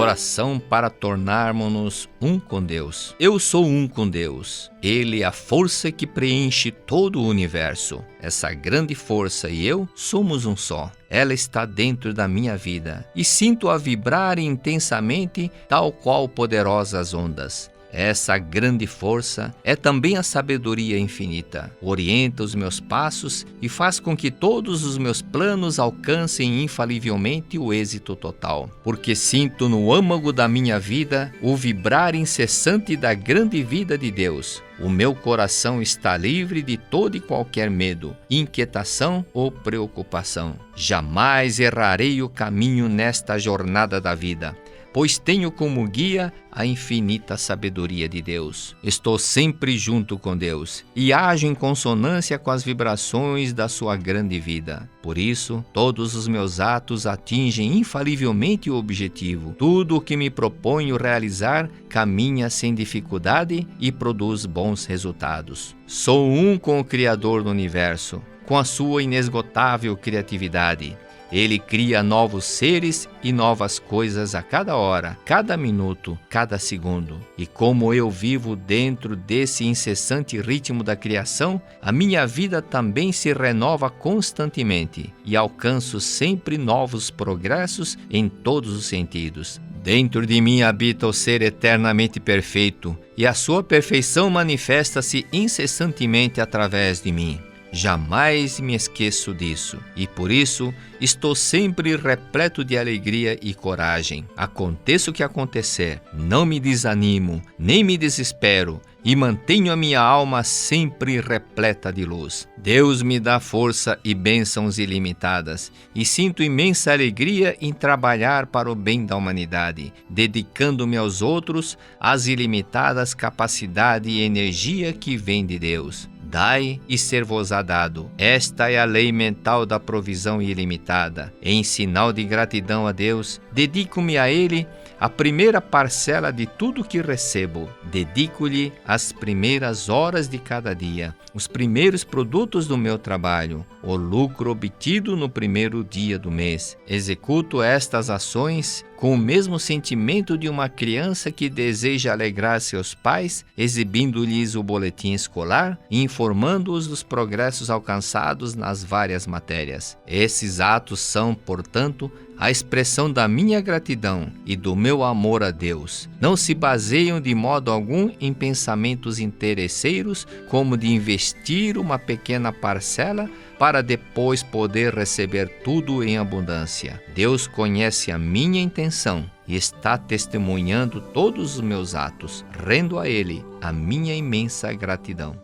Oração para tornarmos-nos um com Deus. Eu sou um com Deus. Ele é a força que preenche todo o universo. Essa grande força e eu somos um só. Ela está dentro da minha vida e sinto-a vibrar intensamente, tal qual poderosas ondas. Essa grande força é também a sabedoria infinita. Orienta os meus passos e faz com que todos os meus planos alcancem infalivelmente o êxito total. Porque sinto no âmago da minha vida o vibrar incessante da grande vida de Deus. O meu coração está livre de todo e qualquer medo, inquietação ou preocupação. Jamais errarei o caminho nesta jornada da vida, pois tenho como guia a infinita sabedoria de Deus. Estou sempre junto com Deus e ajo em consonância com as vibrações da sua grande vida. Por isso, todos os meus atos atingem infalivelmente o objetivo. Tudo o que me proponho realizar caminha sem dificuldade e produz bons resultados. Sou um com o Criador do Universo, com a sua inesgotável criatividade. Ele cria novos seres e novas coisas a cada hora, cada minuto, cada segundo. E como eu vivo dentro desse incessante ritmo da criação, a minha vida também se renova constantemente e alcanço sempre novos progressos em todos os sentidos. Dentro de mim habita o ser eternamente perfeito e a sua perfeição manifesta-se incessantemente através de mim. Jamais me esqueço disso e, por isso, estou sempre repleto de alegria e coragem. Aconteça o que acontecer, não me desanimo, nem me desespero e mantenho a minha alma sempre repleta de luz. Deus me dá força e bênçãos ilimitadas e sinto imensa alegria em trabalhar para o bem da humanidade, dedicando-me aos outros as ilimitadas capacidade e energia que vem de Deus. Dai e ser-vos-á dado. Esta é a lei mental da provisão ilimitada. Em sinal de gratidão a Deus, dedico-me a Ele a primeira parcela de tudo que recebo. Dedico-lhe as primeiras horas de cada dia, os primeiros produtos do meu trabalho, o lucro obtido no primeiro dia do mês. Executo estas ações com o mesmo sentimento de uma criança que deseja alegrar seus pais, exibindo-lhes o boletim escolar e informando-os dos progressos alcançados nas várias matérias. Esses atos são, portanto, a expressão da minha gratidão e do meu amor a Deus. Não se baseiam de modo algum em pensamentos interesseiros, como de investir uma pequena parcela para depois poder receber tudo em abundância. Deus conhece a minha intenção e está testemunhando todos os meus atos. Rendo a Ele a minha imensa gratidão.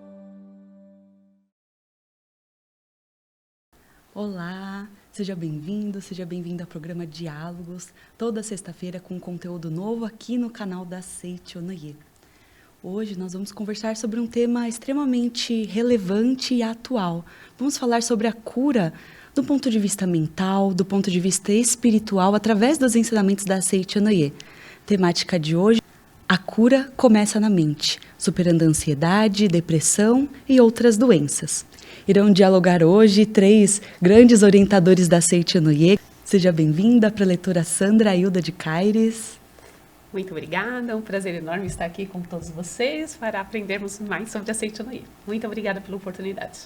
Olá! Seja bem-vindo ao programa Diálogos, toda sexta-feira com conteúdo novo aqui no canal da Seiichi Noye. Hoje nós vamos conversar sobre um tema extremamente relevante e atual. Vamos falar sobre a cura do ponto de vista mental, do ponto de vista espiritual, através dos ensinamentos da Seiichi Noye. Temática de hoje: a cura começa na mente, superando a ansiedade, depressão e outras doenças. Irão dialogar hoje 3 grandes orientadores da Seiichi Noye. Seja bem-vinda, a preletora Sandra Hilda de Caires. Muito obrigada, é um prazer enorme estar aqui com todos vocês para aprendermos mais sobre a Seiichi Noye. Muito obrigada pela oportunidade.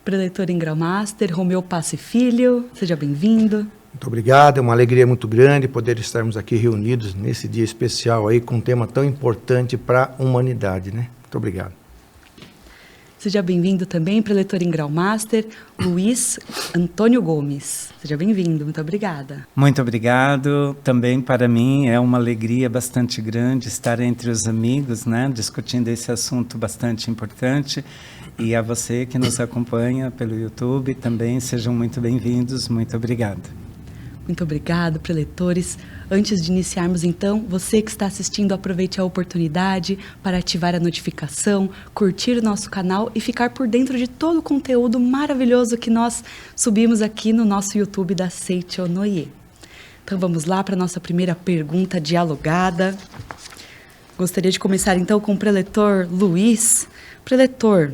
Preletor em Grão-Master, Romeu Passi Filho, seja bem-vindo. Muito obrigado, é uma alegria muito grande poder estarmos aqui reunidos nesse dia especial aí com um tema tão importante para a humanidade, né? Muito obrigado. Seja bem-vindo também, preletor em Grão-Master, Luiz Antônio Gomes. Seja bem-vindo, muito obrigada. Muito obrigado. Também para mim é uma alegria bastante grande estar entre os amigos, né, discutindo esse assunto bastante importante. E a você que nos acompanha pelo YouTube também, sejam muito bem-vindos. Muito obrigado. Muito obrigado, preletores. Antes de iniciarmos, então, você que está assistindo, aproveite a oportunidade para ativar a notificação, curtir o nosso canal e ficar por dentro de todo o conteúdo maravilhoso que nós subimos aqui no nosso YouTube da Seiichi Noye. Então, vamos lá para a nossa primeira pergunta dialogada. Gostaria de começar, então, com o preletor Luiz. Preletor,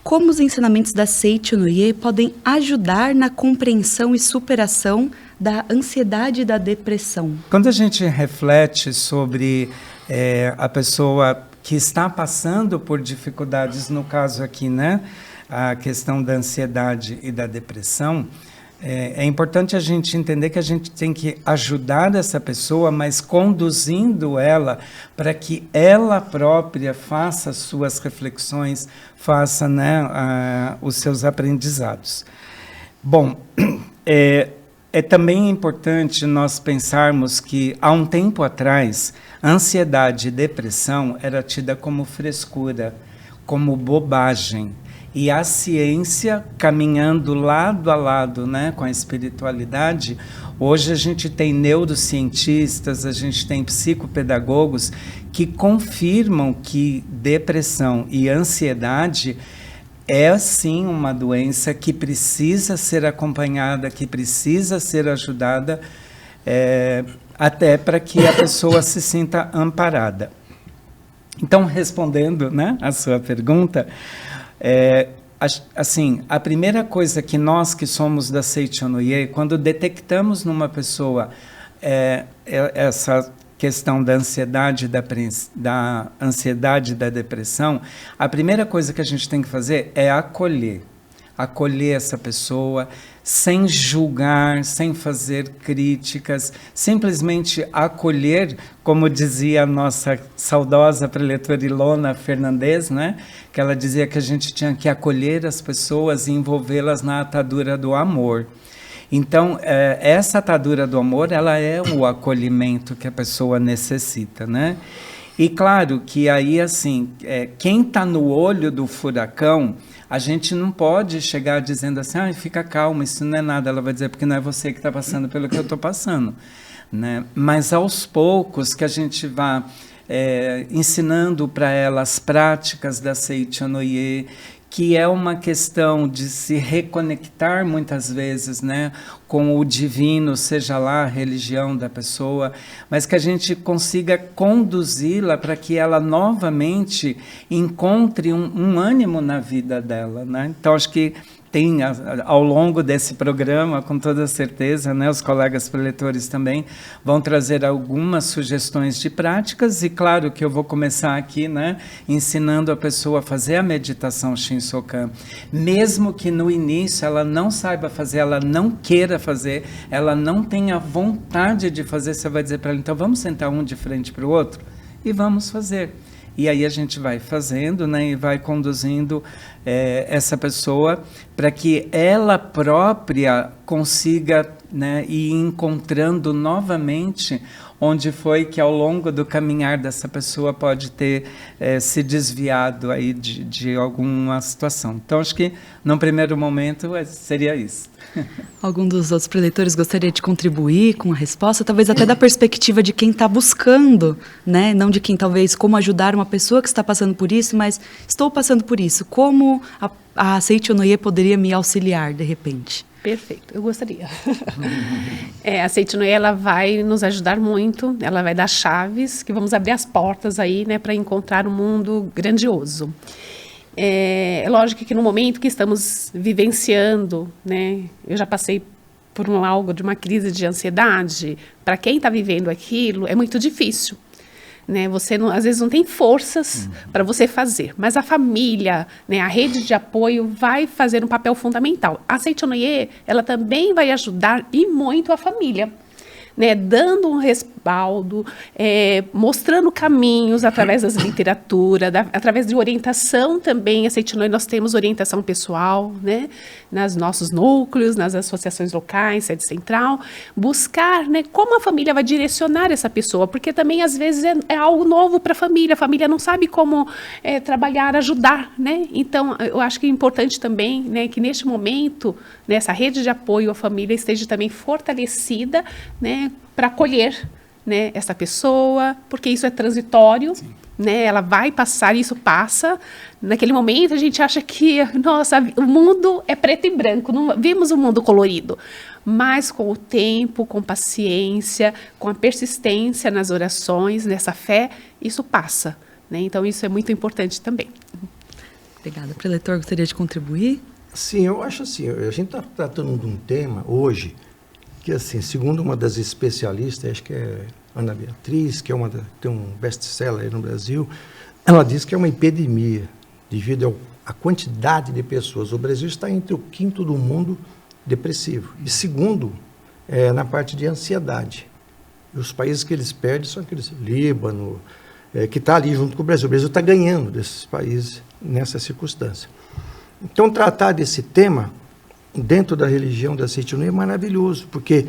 como os ensinamentos da Seiichi Noye podem ajudar na compreensão e superação da ansiedade e da depressão? Quando a gente reflete sobre a pessoa que está passando por dificuldades, no caso aqui, né, a questão da ansiedade e da depressão, é importante a gente entender que a gente tem que ajudar essa pessoa, mas conduzindo ela para que ela própria faça suas reflexões, faça, né, os seus aprendizados. Bom, é também importante nós pensarmos que, há um tempo atrás, ansiedade e depressão era tida como frescura, como bobagem. E a ciência, caminhando lado a lado, né, com a espiritualidade, hoje a gente tem neurocientistas, a gente tem psicopedagogos que confirmam que depressão e ansiedade é sim uma doença que precisa ser acompanhada, que precisa ser ajudada, até para que a pessoa se sinta amparada. Então, respondendo, né, a sua pergunta, assim, a primeira coisa que nós que somos da Seichonoye, quando detectamos numa pessoa essa questão da ansiedade, da ansiedade e da depressão, a primeira coisa que a gente tem que fazer é acolher essa pessoa, sem julgar, sem fazer críticas, simplesmente acolher, como dizia a nossa saudosa preletora Ilona Fernandes, né? Que ela dizia que a gente tinha que acolher as pessoas e envolvê-las na atadura do amor. Então, essa atadura do amor, ela é o acolhimento que a pessoa necessita, né? E claro que aí, assim, quem está no olho do furacão, a gente não pode chegar dizendo assim, fica calma, isso não é nada. Ela vai dizer, porque não é você que está passando pelo que eu estou passando, né? Mas aos poucos que a gente vá ensinando para ela as práticas da Seichonoye, que é uma questão de se reconectar muitas vezes, né, com o divino, seja lá a religião da pessoa, mas que a gente consiga conduzi-la para que ela novamente encontre um ânimo na vida dela, né? Então, acho que tem, ao longo desse programa, com toda certeza, né, os colegas preletores também vão trazer algumas sugestões de práticas, e claro que eu vou começar aqui, né, ensinando a pessoa a fazer a meditação Shinsokan. Mesmo que no início ela não saiba fazer, ela não queira fazer, ela não tenha vontade de fazer, você vai dizer para ela, então vamos sentar um de frente para o outro e vamos fazer. E aí a gente vai fazendo, né, e vai conduzindo essa pessoa para que ela própria consiga, né, ir encontrando novamente onde foi que ao longo do caminhar dessa pessoa pode ter se desviado aí de alguma situação. Então, acho que, num primeiro momento, seria isso. Algum dos outros preletores gostaria de contribuir com a resposta, talvez até da perspectiva de quem está buscando, né? Não de quem talvez como ajudar uma pessoa que está passando por isso, mas estou passando por isso. Como a Seichonoye poderia me auxiliar, de repente? Perfeito, eu gostaria. A Seichonoye, ela vai nos ajudar muito, ela vai dar chaves que vamos abrir as portas aí, né, para encontrar um mundo grandioso. É lógico que no momento que estamos vivenciando, né, eu já passei por algo de uma crise de ansiedade, para quem está vivendo aquilo é muito difícil. Né, você não, às vezes não tem forças para você fazer, mas a família, né, a rede de apoio vai fazer um papel fundamental. A Seichonoye, ela também vai ajudar e muito a família, né, dando um respaldo, mostrando caminhos através das literaturas, através de orientação também. A Seichonoye, nós temos orientação pessoal, né, nos nossos núcleos, nas associações locais, sede central, buscar, né, como a família vai direcionar essa pessoa, porque também às vezes é algo novo para a família não sabe como trabalhar, ajudar, né? Então, eu acho que é importante também, né, que neste momento, nessa rede de apoio, a família esteja também fortalecida, né, para acolher, né, essa pessoa, porque isso é transitório, né, ela vai passar, isso passa. Naquele momento a gente acha que, nossa, o mundo é preto e branco, não vemos o mundo colorido, mas com o tempo, com paciência, com a persistência nas orações, nessa fé, isso passa, né? Então isso é muito importante também. Obrigada. Preletor, gostaria de contribuir? Sim, eu acho assim, a gente está tratando de um tema hoje que assim, segundo uma das especialistas, acho que é Ana Beatriz, que tem um best-seller aí no Brasil, ela diz que é uma epidemia devido à quantidade de pessoas. O Brasil está entre o quinto do mundo depressivo. E segundo, na parte de ansiedade. E os países que eles perdem são aqueles, Líbano, que está ali junto com o Brasil. O Brasil está ganhando desses países nessa circunstância. Então, tratar desse tema dentro da religião da Seita Inoue é maravilhoso, porque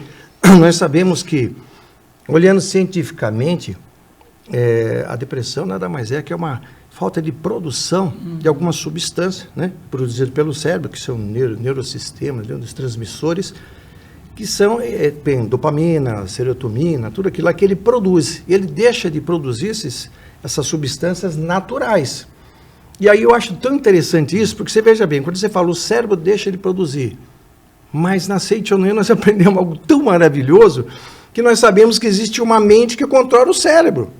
nós sabemos que, olhando cientificamente, a depressão nada mais é que uma falta de produção de alguma substância, né, produzida pelo cérebro, que são neurosistemas, neurotransmissores, que são dopamina, serotonina, tudo aquilo lá que ele produz. Ele deixa de produzir essas substâncias naturais. E aí eu acho tão interessante isso, porque você veja bem, quando você fala o cérebro deixa de produzir, mas na Seita Inoue nós aprendemos algo tão maravilhoso que nós sabemos que existe uma mente que controla o cérebro.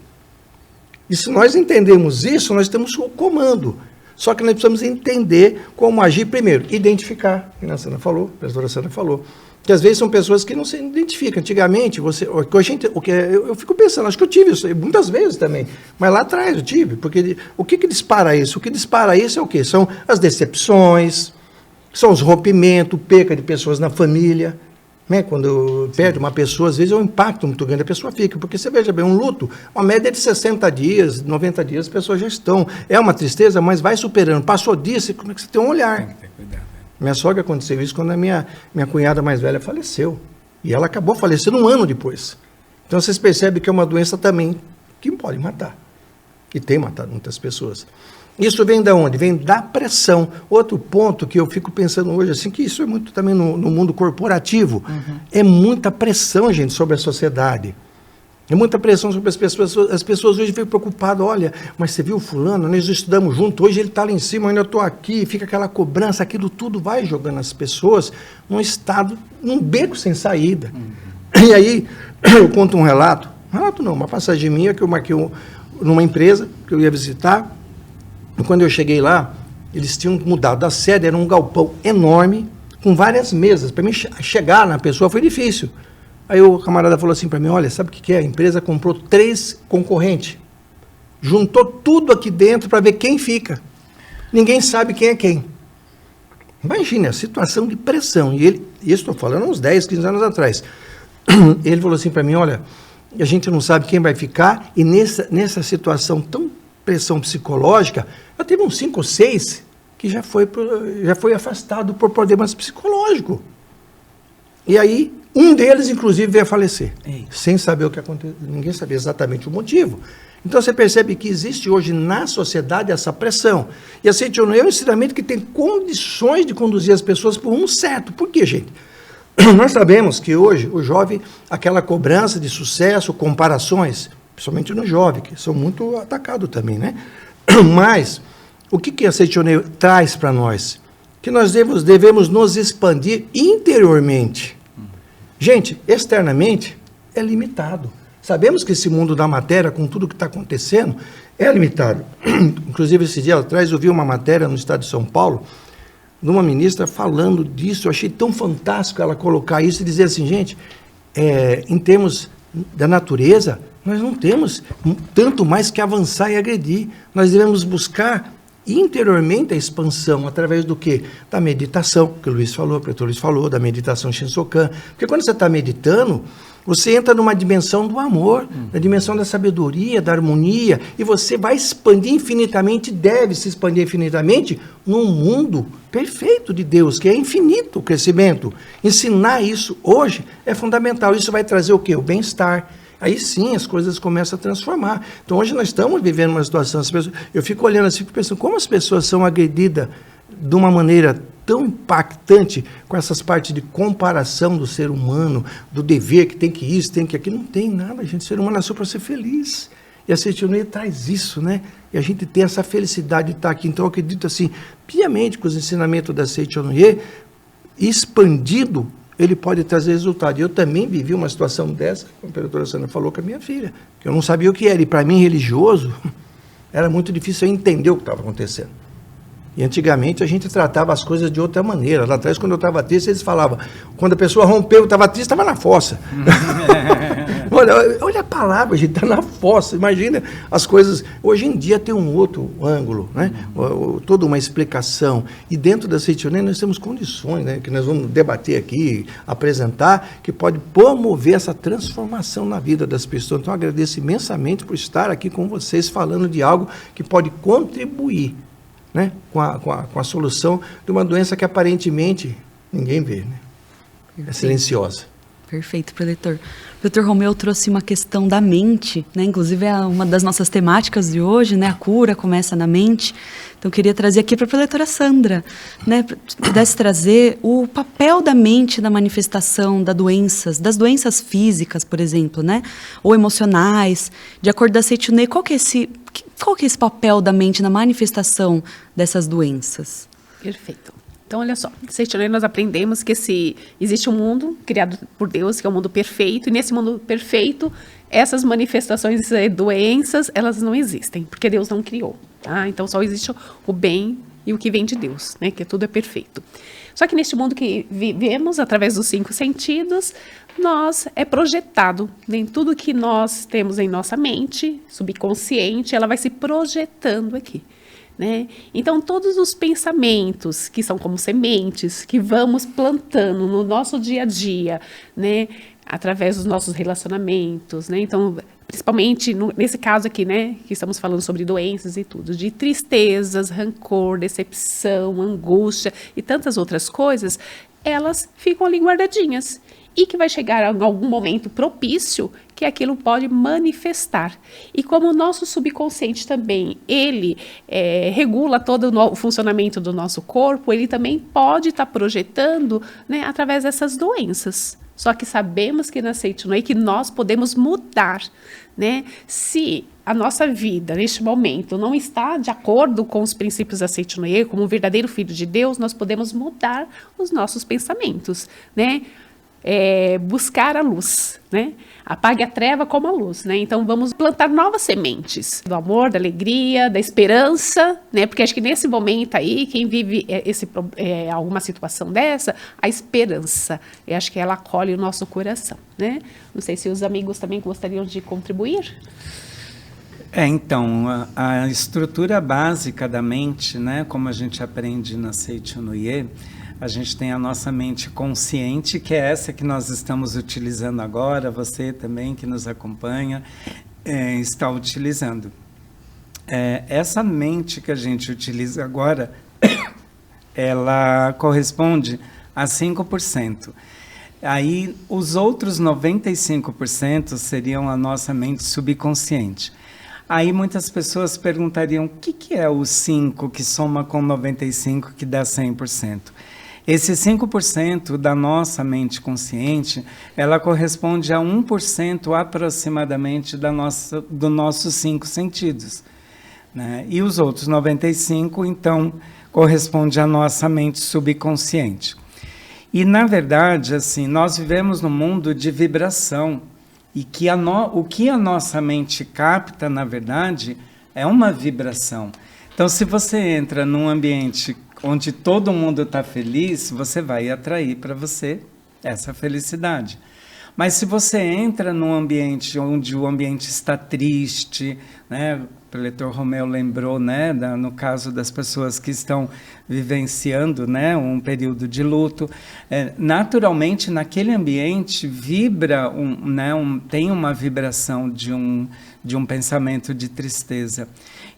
E se nós entendemos isso, nós temos o comando. Só que nós precisamos entender como agir primeiro, identificar, que a Sandra falou, a professora Sandra falou, que às vezes são pessoas que não se identificam. Antigamente, eu fico pensando, acho que eu tive isso muitas vezes também, mas lá atrás eu tive, porque o que dispara isso? O que dispara isso é o quê? São as decepções, são os rompimentos, perca de pessoas na família, né? Quando perde uma pessoa, às vezes é um impacto muito grande, a pessoa fica, porque você veja bem, um luto, uma média de 60 dias, 90 dias, as pessoas já estão, é uma tristeza, mas vai superando, passou disso, como é que você tem um olhar? Tem que ter cuidado. Minha sogra aconteceu isso quando a minha cunhada mais velha faleceu. E ela acabou falecendo um ano depois. Então vocês percebem que é uma doença também que pode matar. E tem matado muitas pessoas. Isso vem de onde? Vem da pressão. Outro ponto que eu fico pensando hoje, assim, que isso é muito também no mundo corporativo, é muita pressão, gente, sobre a sociedade. É muita pressão sobre as pessoas. As pessoas hoje ficam preocupadas, olha, mas você viu o fulano, nós estudamos junto, hoje ele está lá em cima, eu ainda estou aqui, fica aquela cobrança, aquilo tudo vai jogando as pessoas num estado, num beco sem saída. E aí, eu conto um relato não, uma passagem minha que eu marquei numa empresa que eu ia visitar, e quando eu cheguei lá, eles tinham mudado a sede, era um galpão enorme, com várias mesas. Para mim chegar na pessoa foi difícil. Aí o camarada falou assim para mim, olha, sabe o que é? A empresa comprou 3 concorrentes, juntou tudo aqui dentro para ver quem fica. Ninguém sabe quem é quem. Imagine a situação de pressão. E ele, isso estou falando uns 10, 15 anos atrás. Ele falou assim para mim, olha, a gente não sabe quem vai ficar, e nessa situação tão pressão psicológica, eu tive uns 5 ou 6 que já foi afastado por problemas psicológicos. E aí, um deles, inclusive, veio a falecer, sem saber o que aconteceu, ninguém sabia exatamente o motivo. Então, você percebe que existe hoje na sociedade essa pressão. E a Seita Inoue é um ensinamento que tem condições de conduzir as pessoas por um certo. Por quê, gente? Nós sabemos que hoje o jovem, aquela cobrança de sucesso, comparações, principalmente no jovem, que são muito atacados também, né? Mas, o que a Seita Inoue traz para nós? Que nós devemos nos expandir interiormente. Gente, externamente é limitado. Sabemos que esse mundo da matéria, com tudo que está acontecendo, é limitado. Inclusive, esse dia atrás, eu vi uma matéria no estado de São Paulo, de uma ministra falando disso. Eu achei tão fantástico ela colocar isso e dizer assim, gente, em termos da natureza, nós não temos tanto mais que avançar e agredir. Nós devemos buscar interiormente a expansão, através do quê? Da meditação, que o Luiz falou, o professor Luiz falou, da meditação Shinsokan. Porque quando você está meditando, você entra numa dimensão do amor, na dimensão da sabedoria, da harmonia, e você vai expandir infinitamente, deve se expandir infinitamente, num mundo perfeito de Deus, que é infinito o crescimento. Ensinar isso hoje é fundamental. Isso vai trazer o quê? O bem-estar. Aí sim as coisas começam a transformar. Então hoje nós estamos vivendo uma situação, eu fico olhando assim, fico pensando como as pessoas são agredidas de uma maneira tão impactante com essas partes de comparação do ser humano, do dever, que tem que isso, tem que aquilo. Não tem nada, gente. O ser humano nasceu para ser feliz. E a Seita Inoue traz isso, né? E a gente tem essa felicidade de estar aqui. Então eu acredito assim, piamente, que os ensinamentos da Seita Inoue, expandido, ele pode trazer resultado. Eu também vivi uma situação dessa, como a doutora Sandra falou com a minha filha, que eu não sabia o que era. E para mim, religioso, era muito difícil eu entender o que estava acontecendo. E antigamente a gente tratava as coisas de outra maneira. Lá atrás, quando eu estava triste, eles falavam, quando a pessoa rompeu, estava triste, estava na fossa. olha a palavra, a gente está na fossa. Imagina as coisas. Hoje em dia tem um outro ângulo, né? Toda uma explicação. E dentro da Seitonoye nós temos condições, né? Que nós vamos debater aqui, apresentar, que pode promover essa transformação na vida das pessoas. Então, eu agradeço imensamente por estar aqui com vocês, falando de algo que pode contribuir, né, com a solução de uma doença que aparentemente ninguém vê, né? É silenciosa. Perfeito, preletor. O preletor Romeu trouxe uma questão da mente, né? Inclusive é uma das nossas temáticas de hoje, né? A cura começa na mente. Então eu queria trazer aqui para a preletora Sandra, né? Pudesse trazer o papel da mente na manifestação das doenças físicas, por exemplo, né? Ou emocionais. De acordo com a Seitonoye, qual que é esse papel da mente na manifestação dessas doenças? Perfeito. Então, olha só, em Seitonoye nós aprendemos que existe um mundo criado por Deus, que é um mundo perfeito, e nesse mundo perfeito, essas manifestações, doenças, elas não existem, porque Deus não criou, tá? Então, só existe o bem e o que vem de Deus, né? Que tudo é perfeito. Só que neste mundo que vivemos, através dos 5 sentidos, nós é projetado, nem tudo que nós temos em nossa mente, subconsciente, ela vai se projetando aqui. Né? Então, todos os pensamentos que são como sementes, que vamos plantando no nosso dia a dia, né? Através dos nossos relacionamentos, né? Então, principalmente nesse caso aqui, né? Que estamos falando sobre doenças e tudo, de tristezas, rancor, decepção, angústia e tantas outras coisas, elas ficam ali guardadinhas. E que vai chegar em algum momento propício que aquilo pode manifestar. E como o nosso subconsciente também, ele regula todo o funcionamento do nosso corpo, ele também pode estar projetando, né, através dessas doenças. Só que sabemos que na Seitonoye que nós podemos mudar, né? Se a nossa vida, neste momento, não está de acordo com os princípios da Seitonoye, como um verdadeiro filho de Deus, nós podemos mudar os nossos pensamentos, né? Buscar a luz, né? Apague a treva como a luz, né? Então vamos plantar novas sementes do amor, da alegria, da esperança, né? Porque acho que nesse momento aí, quem vive alguma situação dessa, a esperança, eu acho que ela acolhe o nosso coração, né? Não sei se os amigos também gostariam de contribuir. Então, a estrutura básica da mente, né? Como a gente aprende na Seitonoye, a gente tem a nossa mente consciente, que é essa que nós estamos utilizando agora, você também que nos acompanha está utilizando. Essa mente que a gente utiliza agora, ela corresponde a 5%. Aí, os outros 95% seriam a nossa mente subconsciente. Aí muitas pessoas perguntariam, o que é o 5 que soma com 95 que dá 100%? Esse 5% da nossa mente consciente, ela corresponde a 1% aproximadamente dos nossos 5 sentidos, né? E os outros 95%, então, corresponde à nossa mente subconsciente. E, na verdade, assim, nós vivemos num mundo de vibração, e que o que a nossa mente capta, na verdade, é uma vibração. Então, se você entra num ambiente onde todo mundo está feliz, você vai atrair para você essa felicidade. Mas se você entra num ambiente onde o ambiente está triste, né? O preletor Romeu lembrou, né, no caso das pessoas que estão vivenciando, né, um período de luto, naturalmente naquele ambiente vibra, tem uma vibração de um pensamento de tristeza.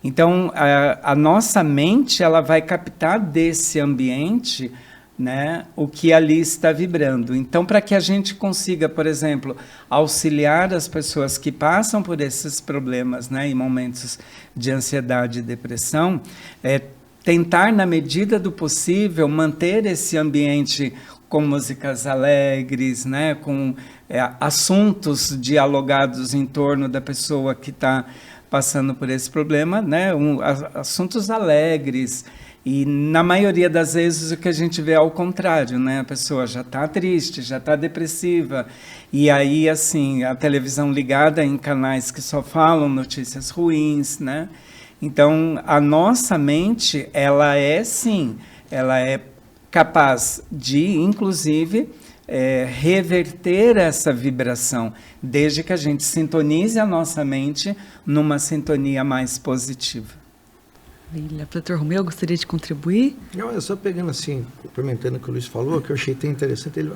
Então, a nossa mente ela vai captar desse ambiente, né, o que ali está vibrando. Então, para que a gente consiga, por exemplo, auxiliar as pessoas que passam por esses problemas, né, em momentos de ansiedade e depressão, tentar, na medida do possível, manter esse ambiente com músicas alegres, né, com assuntos dialogados em torno da pessoa que está passando por esse problema, né, assuntos alegres. E, na maioria das vezes, o que a gente vê é ao contrário, né? A pessoa já está triste, já está depressiva, e aí, assim, a televisão ligada em canais que só falam notícias ruins, né? Então, a nossa mente, ela é sim, ela é capaz de, inclusive, reverter essa vibração, desde que a gente sintonize a nossa mente numa sintonia mais positiva. Maravilha. Professor Romeu, gostaria de contribuir? Não, eu só pegando assim, complementando o que o Luiz falou, que eu achei tão interessante.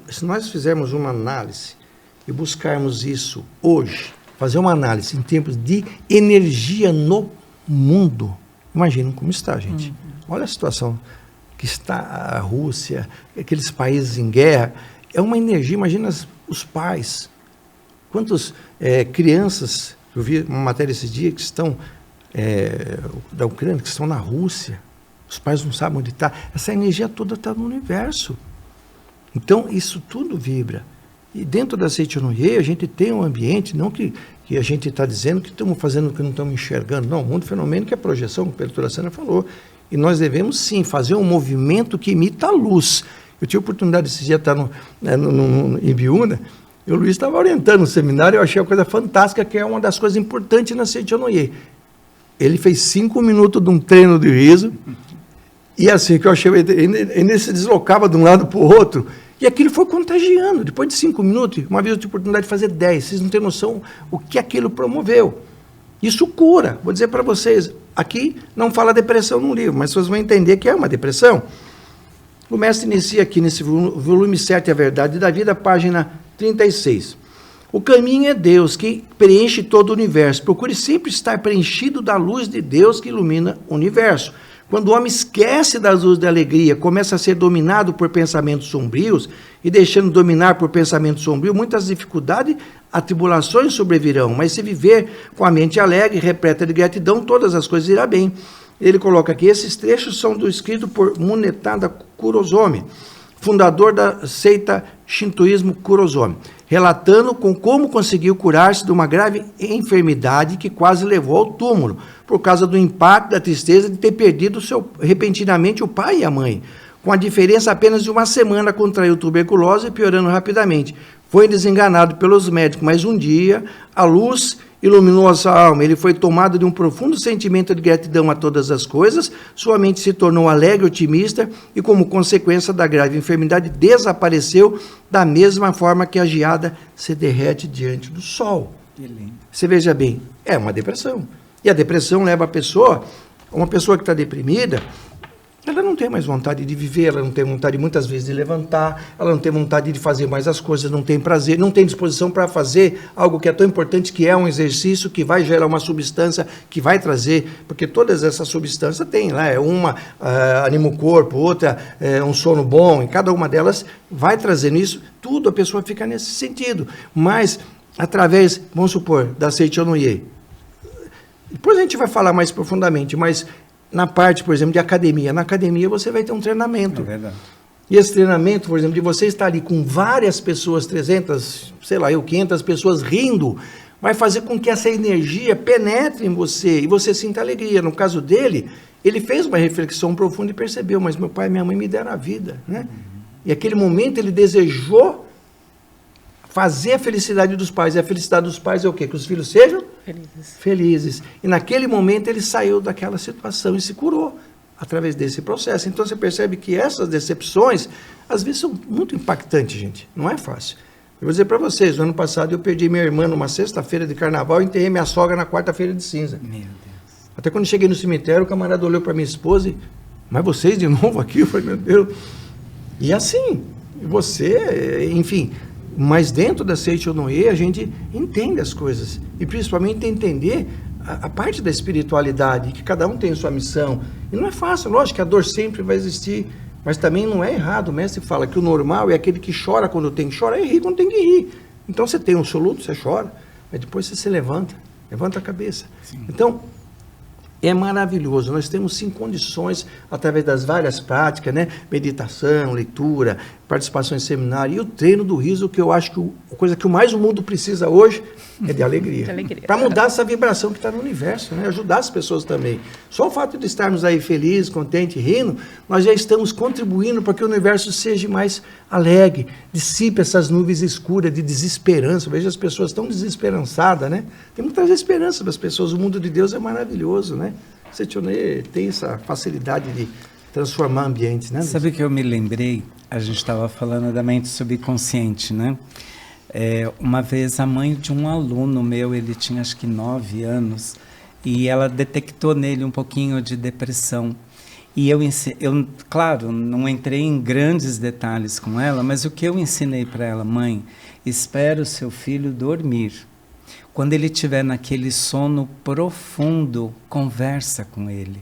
Se nós fizermos uma análise e buscarmos isso hoje, fazer uma análise em termos de energia no mundo, imaginem como está, gente. Olha a situação que está a Rússia, aqueles países em guerra. É uma energia, imagina os pais. Quantas crianças, eu vi uma matéria esses dias, que estão da Ucrânia, que estão na Rússia. Os pais não sabem onde está. Essa energia toda está no universo. Então, isso tudo vibra. E dentro da Seitonoye, a gente tem um ambiente, não que a gente está dizendo que estamos fazendo, que não estamos enxergando. Não, um mundo fenômeno que é a projeção, como a doutora Sandra falou. E nós devemos, sim, fazer um movimento que imita a luz. Eu tive a oportunidade esse dia de estar em Biúna, e o Luiz estava orientando o seminário, eu achei uma coisa fantástica, que é uma das coisas importantes na Seitonoye. Ele fez 5 minutos de um treino de riso, e assim, que eu achei, ele se deslocava de um lado para o outro, e aquilo foi contagiando. Depois de 5 minutos, uma vez eu tive a oportunidade de fazer 10, vocês não têm noção o que aquilo promoveu. Isso cura. Vou dizer para vocês, aqui não fala depressão no livro, mas vocês vão entender que é uma depressão. O mestre inicia aqui nesse volume 7, A Verdade da Vida, página 36. O caminho é Deus, que preenche todo o universo. Procure sempre estar preenchido da luz de Deus que ilumina o universo. Quando o homem esquece das luzes da alegria, começa a ser dominado por pensamentos sombrios, e deixando dominar por pensamentos sombrios, muitas dificuldades, atribulações sobrevirão. Mas se viver com a mente alegre, repleta de gratidão, todas as coisas irão bem. Ele coloca aqui, esses trechos são escritos por Munetada Kurozomi, fundador da seita Shintoísmo Kurozomi, relatando como conseguiu curar-se de uma grave enfermidade que quase levou ao túmulo, por causa do impacto da tristeza de ter perdido repentinamente o pai e a mãe. Com a diferença apenas de uma semana, contraiu tuberculose, piorando rapidamente. Foi desenganado pelos médicos, mas um dia a luz iluminou a sua alma. Ele foi tomado de um profundo sentimento de gratidão a todas as coisas, sua mente se tornou alegre e otimista, e como consequência da grave enfermidade, desapareceu da mesma forma que a geada se derrete diante do sol. Você veja bem, é uma depressão. E a depressão leva a pessoa, uma pessoa que está deprimida, ela não tem mais vontade de viver, ela não tem vontade muitas vezes de levantar, ela não tem vontade de fazer mais as coisas, não tem prazer, não tem disposição para fazer algo que é tão importante, que é um exercício que vai gerar uma substância, que vai trazer, porque todas essas substâncias tem lá, uma anima o corpo, outra um sono bom, e cada uma delas vai trazendo isso, tudo a pessoa fica nesse sentido. Mas, através, vamos supor, da Seitonoye, depois a gente vai falar mais profundamente, mas na parte, por exemplo, de academia. Na academia você vai ter um treinamento. É verdade. E esse treinamento, por exemplo, de você estar ali com várias pessoas, 300, 500 pessoas rindo, vai fazer com que essa energia penetre em você e você sinta alegria. No caso dele, ele fez uma reflexão profunda e percebeu, mas meu pai e minha mãe me deram a vida, né? E aquele momento ele desejou fazer a felicidade dos pais. E a felicidade dos pais é o quê? Que os filhos sejam felizes. E naquele momento ele saiu daquela situação e se curou através desse processo. Então você percebe que essas decepções, às vezes, são muito impactantes, gente. Não é fácil. Eu vou dizer para vocês, no ano passado eu perdi minha irmã numa sexta-feira de carnaval e enterrei minha sogra na quarta-feira de cinza. Meu Deus. Até quando cheguei no cemitério, o camarada olhou para minha esposa e, mas vocês de novo aqui? Eu falei, meu Deus. E assim, você, enfim... Mas dentro da Seitonoye a gente entende as coisas. E principalmente entender a parte da espiritualidade, que cada um tem a sua missão. E não é fácil, lógico que a dor sempre vai existir, mas também não é errado. O mestre fala que o normal é aquele que chora quando tem que chorar e ri quando tem que rir. Então você tem um soluço, você chora, mas depois você se levanta a cabeça. Sim. Então, é maravilhoso. Nós temos sim condições, através das várias práticas, né? Meditação, leitura, participação em seminário, e o treino do riso, que eu acho que a coisa que mais o mundo precisa hoje é de alegria. Para mudar essa vibração que está no universo, né? Ajudar as pessoas também. Só o fato de estarmos aí felizes, contentes, rindo, nós já estamos contribuindo para que o universo seja mais alegre, dissipe essas nuvens escuras de desesperança. Veja, as pessoas tão desesperançadas, né? Temos que trazer esperança para as pessoas. O mundo de Deus é maravilhoso, né? Setionê tem essa facilidade de transformar ambientes, né? Sabe que eu me lembrei? A gente estava falando da mente subconsciente, né? Uma vez a mãe de um aluno meu, ele tinha acho que 9 anos, e ela detectou nele um pouquinho de depressão. E eu, claro, não entrei em grandes detalhes com ela, mas o que eu ensinei para ela: mãe, espera o seu filho dormir. Quando ele estiver naquele sono profundo, conversa com ele.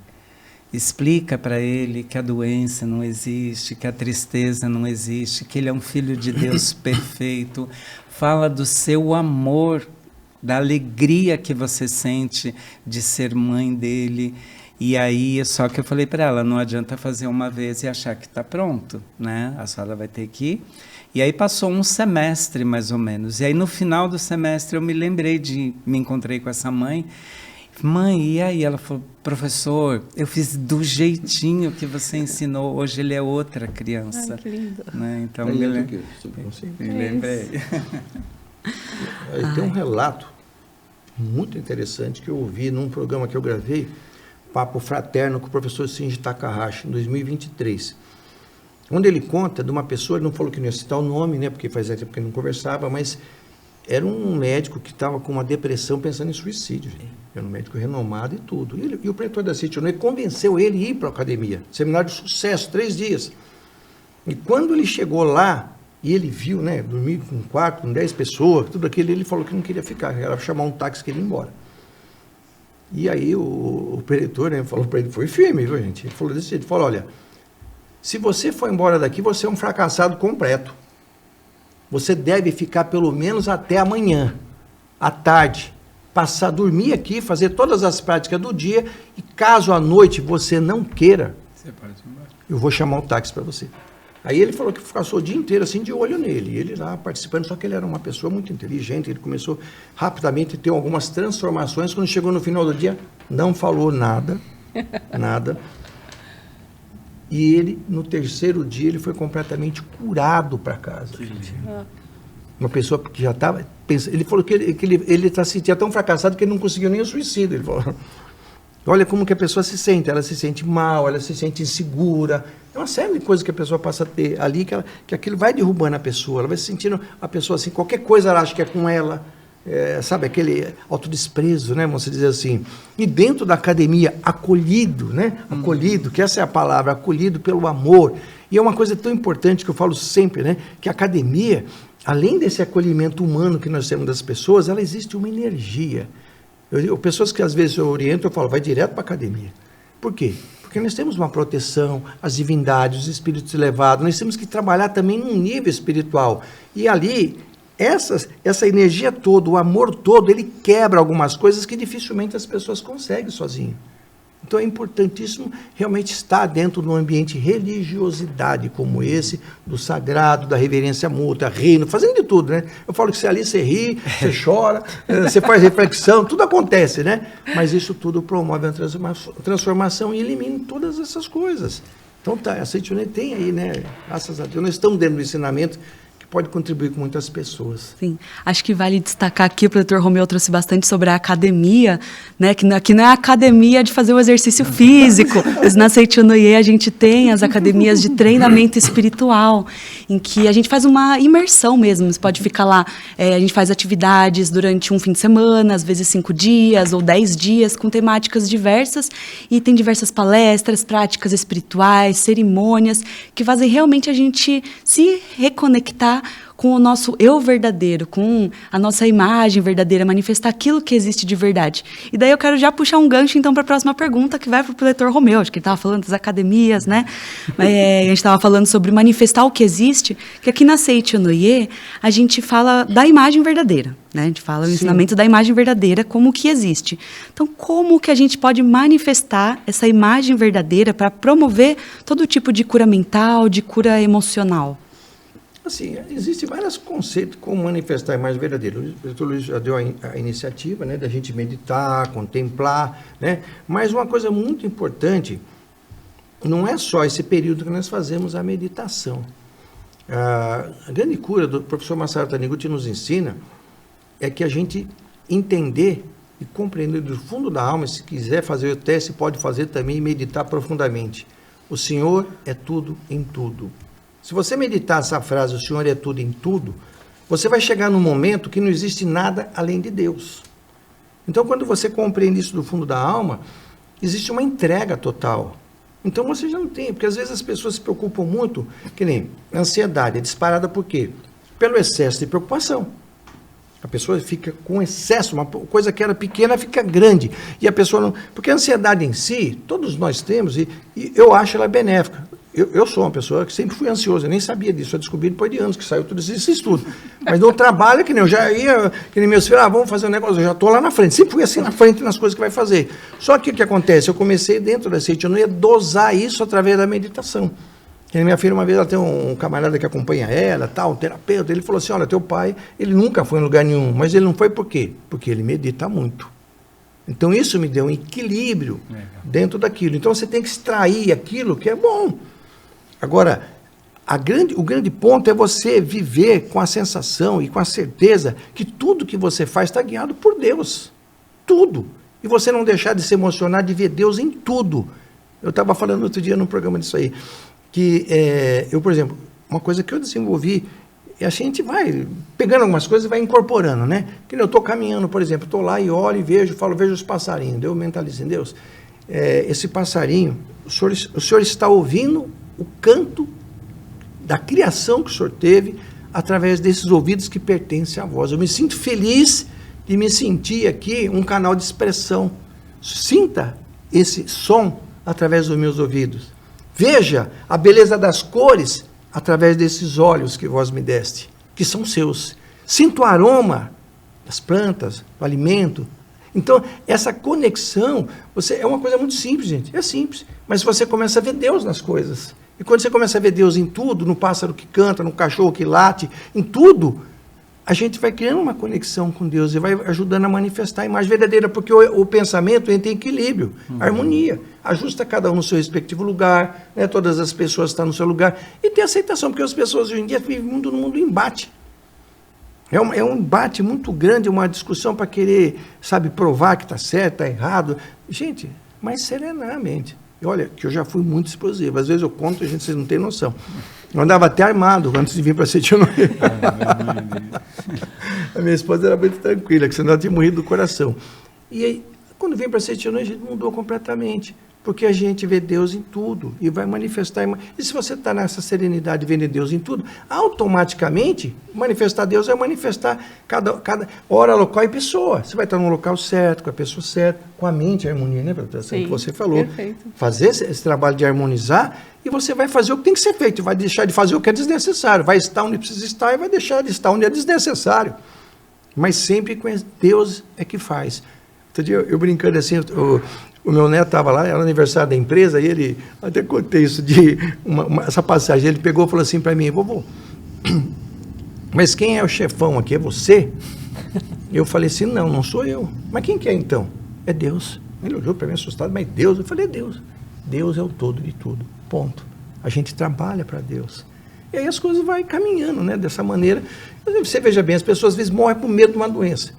Explica para ele que a doença não existe, que a tristeza não existe, que ele é um filho de Deus perfeito. Fala do seu amor, da alegria que você sente de ser mãe dele. E aí, só que eu falei para ela, não adianta fazer uma vez e achar que está pronto, né? A senhora vai ter que ir. E aí passou um semestre, mais ou menos. E aí, no final do semestre, eu me lembrei me encontrei com essa mãe. Mãe, e aí? Ela falou: professor, eu fiz do jeitinho que você ensinou. Hoje ele é outra criança. Ai, que lindo. Né? Então, me lembrei. Aí tem um relato muito interessante que eu ouvi num programa que eu gravei, Papo Fraterno, com o professor Shinji Takahashi, em 2023. Onde ele conta de uma pessoa, ele não falou que não ia citar o nome, né, porque fazia tempo que ele não conversava, mas era um médico que estava com uma depressão pensando em suicídio. Era um médico renomado e tudo. E o pretor da Setionê convenceu ele a ir para a academia. Seminário de sucesso, 3 dias. E quando ele chegou lá, e ele viu, né, dormir com um quarto, com 10 pessoas, tudo aquilo, ele falou que não queria ficar. Era chamar um táxi que ele ia embora. E aí o pretor, né, falou para ele, foi firme, viu, gente? Ele falou desse jeito, falou: olha, se você for embora daqui, você é um fracassado completo. Você deve ficar pelo menos até amanhã, à tarde, passar, dormir aqui, fazer todas as práticas do dia, e caso à noite você não queira, você pode ir embora. Eu vou chamar um táxi para você. Aí ele falou que passou o dia inteiro assim de olho nele, ele lá participando, só que ele era uma pessoa muito inteligente, ele começou rapidamente a ter algumas transformações. Quando chegou no final do dia, não falou nada, nada. E ele, no 3º dia, ele foi completamente curado para casa. Uma pessoa que já estava pensando, ele falou que ele se sentia tão fracassado que ele não conseguiu nem o suicídio. Ele falou: olha como que a pessoa se sente, ela se sente mal, ela se sente insegura. É uma série de coisas que a pessoa passa a ter ali, que aquilo vai derrubando a pessoa, ela vai se sentindo a pessoa assim, qualquer coisa ela acha que é com ela. Sabe, aquele autodesprezo, né, vamos dizer assim. E dentro da academia, acolhido, né? Acolhido, que essa é a palavra, acolhido pelo amor. E é uma coisa tão importante que eu falo sempre, né? Que a academia, além desse acolhimento humano que nós temos das pessoas, ela existe uma energia. Pessoas que às vezes eu oriento, eu falo, vai direto para a academia. Por quê? Porque nós temos uma proteção, as divindades, os espíritos elevados, nós temos que trabalhar também num nível espiritual. E ali, essa energia toda, o amor todo, ele quebra algumas coisas que dificilmente as pessoas conseguem sozinho. Então é importantíssimo realmente estar dentro de um ambiente de religiosidade como esse, do sagrado, da reverência mútua, rindo, fazendo de tudo, né? Eu falo que ali você ri, você chora, você faz reflexão, tudo acontece, né? Mas isso tudo promove a transformação e elimina todas essas coisas. Então tá, a Setionê tem aí, né? Graças a Deus, nós estamos dentro do ensinamento pode contribuir com muitas pessoas. Sim, acho que vale destacar aqui, o Dr. Romeu trouxe bastante sobre a academia, né, que não é a academia de fazer o exercício físico, mas na Setionê a gente tem as academias de treinamento espiritual, em que a gente faz uma imersão mesmo, você pode ficar lá, a gente faz atividades durante um fim de semana, às vezes 5 dias ou 10 dias, com temáticas diversas, e tem diversas palestras, práticas espirituais, cerimônias, que fazem realmente a gente se reconectar com o nosso eu verdadeiro, com a nossa imagem verdadeira, manifestar aquilo que existe de verdade. E daí eu quero já puxar um gancho, então, para a próxima pergunta, que vai para o Dr. Romeu, acho que ele estava falando das academias, né? A gente estava falando sobre manifestar o que existe, que aqui na Setionê a gente fala da imagem verdadeira, né? A gente fala o ensinamento da imagem verdadeira, como que existe. Então, como que a gente pode manifestar essa imagem verdadeira para promover todo tipo de cura mental, de cura emocional? Assim, existem vários conceitos como manifestar a imagem verdadeira. O pastor Luiz já deu a iniciativa, né, da gente meditar, contemplar, né? Mas uma coisa muito importante, não é só esse período que nós fazemos a meditação. A grande cura do professor Masaru Taniguchi nos ensina é que a gente entender e compreender do fundo da alma, se quiser fazer o teste, pode fazer também e meditar profundamente. O Senhor é tudo em tudo. Se você meditar essa frase, o Senhor é tudo em tudo, você vai chegar num momento que não existe nada além de Deus. Então, quando você compreende isso do fundo da alma, existe uma entrega total. Então, você já não tem, porque às vezes as pessoas se preocupam muito, que nem a ansiedade, é disparada por quê? Pelo excesso de preocupação. A pessoa fica com excesso, uma coisa que era pequena fica grande. E a pessoa não... Porque a ansiedade em si, todos nós temos, e eu acho ela benéfica. Eu sou uma pessoa que sempre fui ansioso, eu nem sabia disso, eu descobri depois de anos que saiu tudo esse estudo. Mas no trabalho, que nem eu já ia, que nem meus filhos, vamos fazer um negócio, eu já estou lá na frente, sempre fui assim na frente nas coisas que vai fazer. Só que o que acontece? Eu comecei dentro da Seite, eu não ia dosar isso através da meditação. E minha filha, uma vez, ela tem um camarada que acompanha ela, tal, um terapeuta, ele falou assim, olha, teu pai, ele nunca foi em lugar nenhum, mas ele não foi por quê? Porque ele medita muito. Então isso me deu um equilíbrio dentro daquilo. Então você tem que extrair aquilo que é bom. Agora, o grande ponto é você viver com a sensação e com a certeza que tudo que você faz está guiado por Deus. Tudo. E você não deixar de se emocionar de ver Deus em tudo. Eu estava falando outro dia num programa disso aí, que eu, por exemplo, uma coisa que eu desenvolvi, e a gente vai pegando algumas coisas e vai incorporando, né? Que eu estou caminhando, por exemplo, estou lá e olho e vejo os passarinhos. Eu mentalizo em Deus. Esse passarinho, o senhor está ouvindo o canto da criação que o senhor teve através desses ouvidos que pertencem à voz. Eu me sinto feliz de me sentir aqui um canal de expressão. Sinta esse som através dos meus ouvidos. Veja a beleza das cores através desses olhos que vós me deste, que são seus. Sinto o aroma das plantas, do alimento. Então, essa conexão, é uma coisa muito simples, gente. É simples. Mas você começa a ver Deus nas coisas. E quando você começa a ver Deus em tudo, no pássaro que canta, no cachorro que late, em tudo, a gente vai criando uma conexão com Deus e vai ajudando a manifestar a imagem verdadeira, porque o pensamento entra em equilíbrio, harmonia, ajusta cada um no seu respectivo lugar, né? Todas as pessoas estão no seu lugar, e tem aceitação, porque as pessoas hoje em dia vivem no mundo em embate. É um embate muito grande, uma discussão para querer, provar que está certo, está errado. Gente, mas serenamente. E olha, que eu já fui muito explosivo. Às vezes eu conto, vocês não têm noção. Eu andava até armado antes de vir para Setionoye. A minha esposa era muito tranquila, que senão ela tinha morrido do coração. E aí, quando vim para Setionoye, a gente mudou completamente. Porque a gente vê Deus em tudo e vai manifestar. E se você está nessa serenidade vendo Deus em tudo, automaticamente, manifestar Deus é manifestar cada hora, local e pessoa. Você vai estar no local certo, com a pessoa certa, com a mente, a harmonia, né? Sim, que você falou. Perfeito. Fazer esse trabalho de harmonizar e você vai fazer o que tem que ser feito. Vai deixar de fazer o que é desnecessário. Vai estar onde precisa estar e vai deixar de estar onde é desnecessário. Mas sempre com Deus é que faz. Outro dia eu brincando assim, o meu neto estava lá, era o aniversário da empresa, e ele, até contei isso, essa passagem, ele pegou e falou assim para mim, vovô, mas quem é o chefão aqui? É você? Eu falei assim, não sou eu. Mas quem que é então? É Deus. Ele olhou para mim assustado, mas Deus? Eu falei, é Deus. Deus é o todo de tudo, ponto. A gente trabalha para Deus. E aí as coisas vão caminhando, né, dessa maneira. Você veja bem, as pessoas às vezes morrem por medo de uma doença.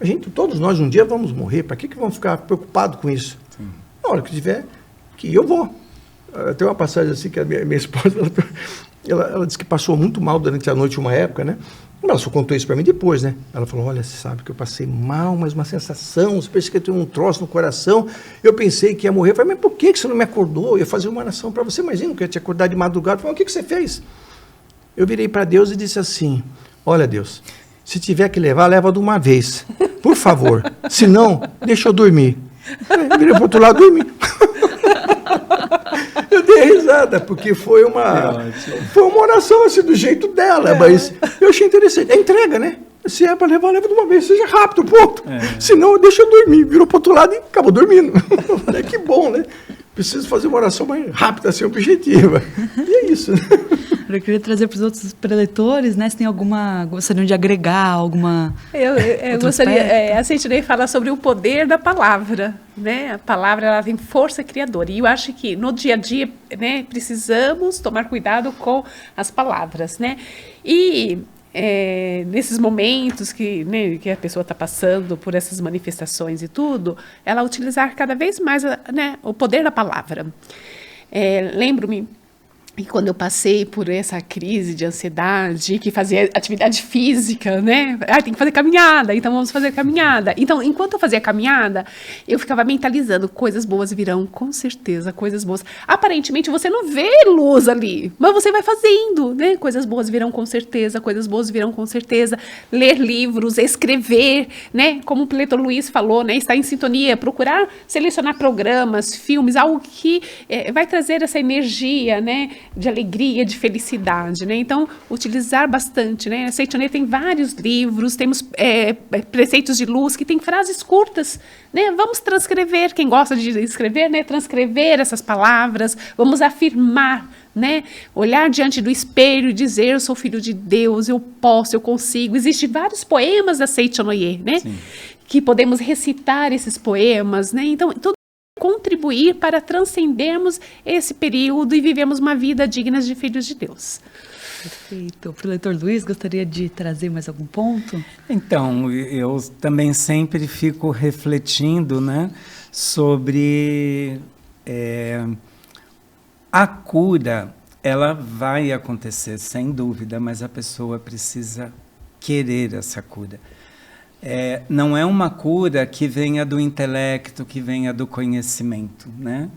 Gente, todos nós um dia vamos morrer, para que vamos ficar preocupados com isso? Sim. Na hora que tiver, que eu vou. Tem uma passagem assim que a minha esposa, ela disse que passou muito mal durante a noite uma época, né? Ela só contou isso para mim depois, né? Ela falou, olha, você sabe que eu passei mal, mas uma sensação, você pensa que eu tenho um troço no coração, eu pensei que ia morrer. Eu falei, mas por que você não me acordou? Eu ia fazer uma oração para você, imagina que eu ia te acordar de madrugada. Eu falei, o que você fez? Eu virei para Deus e disse assim, olha Deus, se tiver que levar, leva de uma vez. Por favor. Se não, deixa eu dormir. Eu virei para o outro lado e dormi. Eu dei risada, porque foi uma oração assim, do jeito dela. Mas eu achei interessante. É entrega, né? Se é para levar, leva de uma vez. Seja rápido, ponto. Se não, deixa eu dormir. Virou para o outro lado e acabou dormindo. Eu falei, que bom, né? Preciso fazer uma oração mais rápida, assim, objetiva. E é isso. Eu queria trazer para os outros preletores, né? Se tem gostariam de agregar alguma... Eu gostaria, a Seitonei fala sobre o poder da palavra, né? A palavra, ela tem força criadora. E eu acho que no dia a dia, né, precisamos tomar cuidado com as palavras, né? E nesses momentos né, que a pessoa está passando por essas manifestações e tudo, ela utilizar cada vez mais, né, o poder da palavra. Lembro-me e quando eu passei por essa crise de ansiedade, que fazia atividade física, né? Tem que fazer caminhada, então vamos fazer caminhada. Então, enquanto eu fazia caminhada, eu ficava mentalizando, coisas boas virão, com certeza, coisas boas. Aparentemente, você não vê luz ali, mas você vai fazendo, né? Coisas boas virão com certeza, coisas boas virão com certeza. Ler livros, escrever, né? Como o Pletor Luiz falou, né? Estar em sintonia, procurar selecionar programas, filmes, algo que vai trazer essa energia, né? De alegria, de felicidade, né? Então, utilizar bastante, né? A Seitonei tem vários livros, temos preceitos de luz que tem frases curtas, né? Vamos transcrever, quem gosta de escrever, né? Transcrever essas palavras, vamos afirmar, né? Olhar diante do espelho e dizer, eu sou filho de Deus, eu posso, eu consigo. Existem vários poemas da Seitonei, né? Sim. Que podemos recitar esses poemas, né? Então, tudo contribuir para transcendermos esse período e vivemos uma vida digna de filhos de Deus. Perfeito. Para o Leitor Luiz, gostaria de trazer mais algum ponto? Então, eu também sempre fico refletindo, né, sobre a cura. Ela vai acontecer, sem dúvida, mas a pessoa precisa querer essa cura. Não é uma cura que venha do intelecto, que venha do conhecimento, né?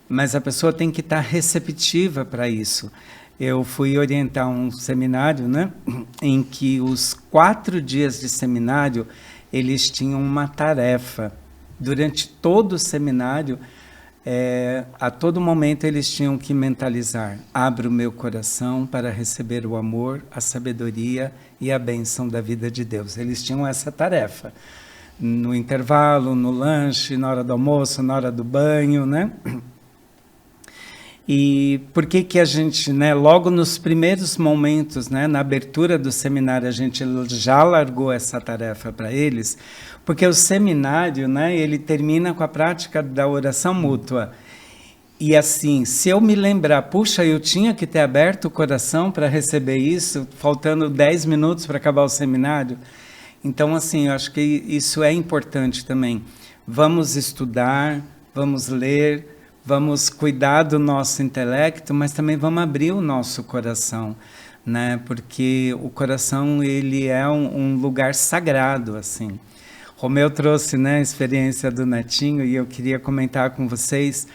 Mas a pessoa tem que estar receptiva para isso. Eu fui orientar um seminário, né, em que os 4 dias de seminário, eles tinham uma tarefa. Durante todo o seminário, a todo momento eles tinham que mentalizar: abro o meu coração para receber o amor, a sabedoria e a bênção da vida de Deus. Eles tinham essa tarefa. No intervalo, no lanche, na hora do almoço, na hora do banho, né? E por que a gente, né, logo nos primeiros momentos, né, na abertura do seminário, a gente já largou essa tarefa para eles? Porque o seminário, né, ele termina com a prática da oração mútua. E assim, se eu me lembrar, puxa, eu tinha que ter aberto o coração para receber isso, faltando 10 minutos para acabar o seminário. Então, assim, eu acho que isso é importante também. Vamos estudar, vamos ler, vamos cuidar do nosso intelecto, mas também vamos abrir o nosso coração, né? Porque o coração, ele é um lugar sagrado, assim. Romeu trouxe, né, a experiência do netinho, e eu queria comentar com vocês.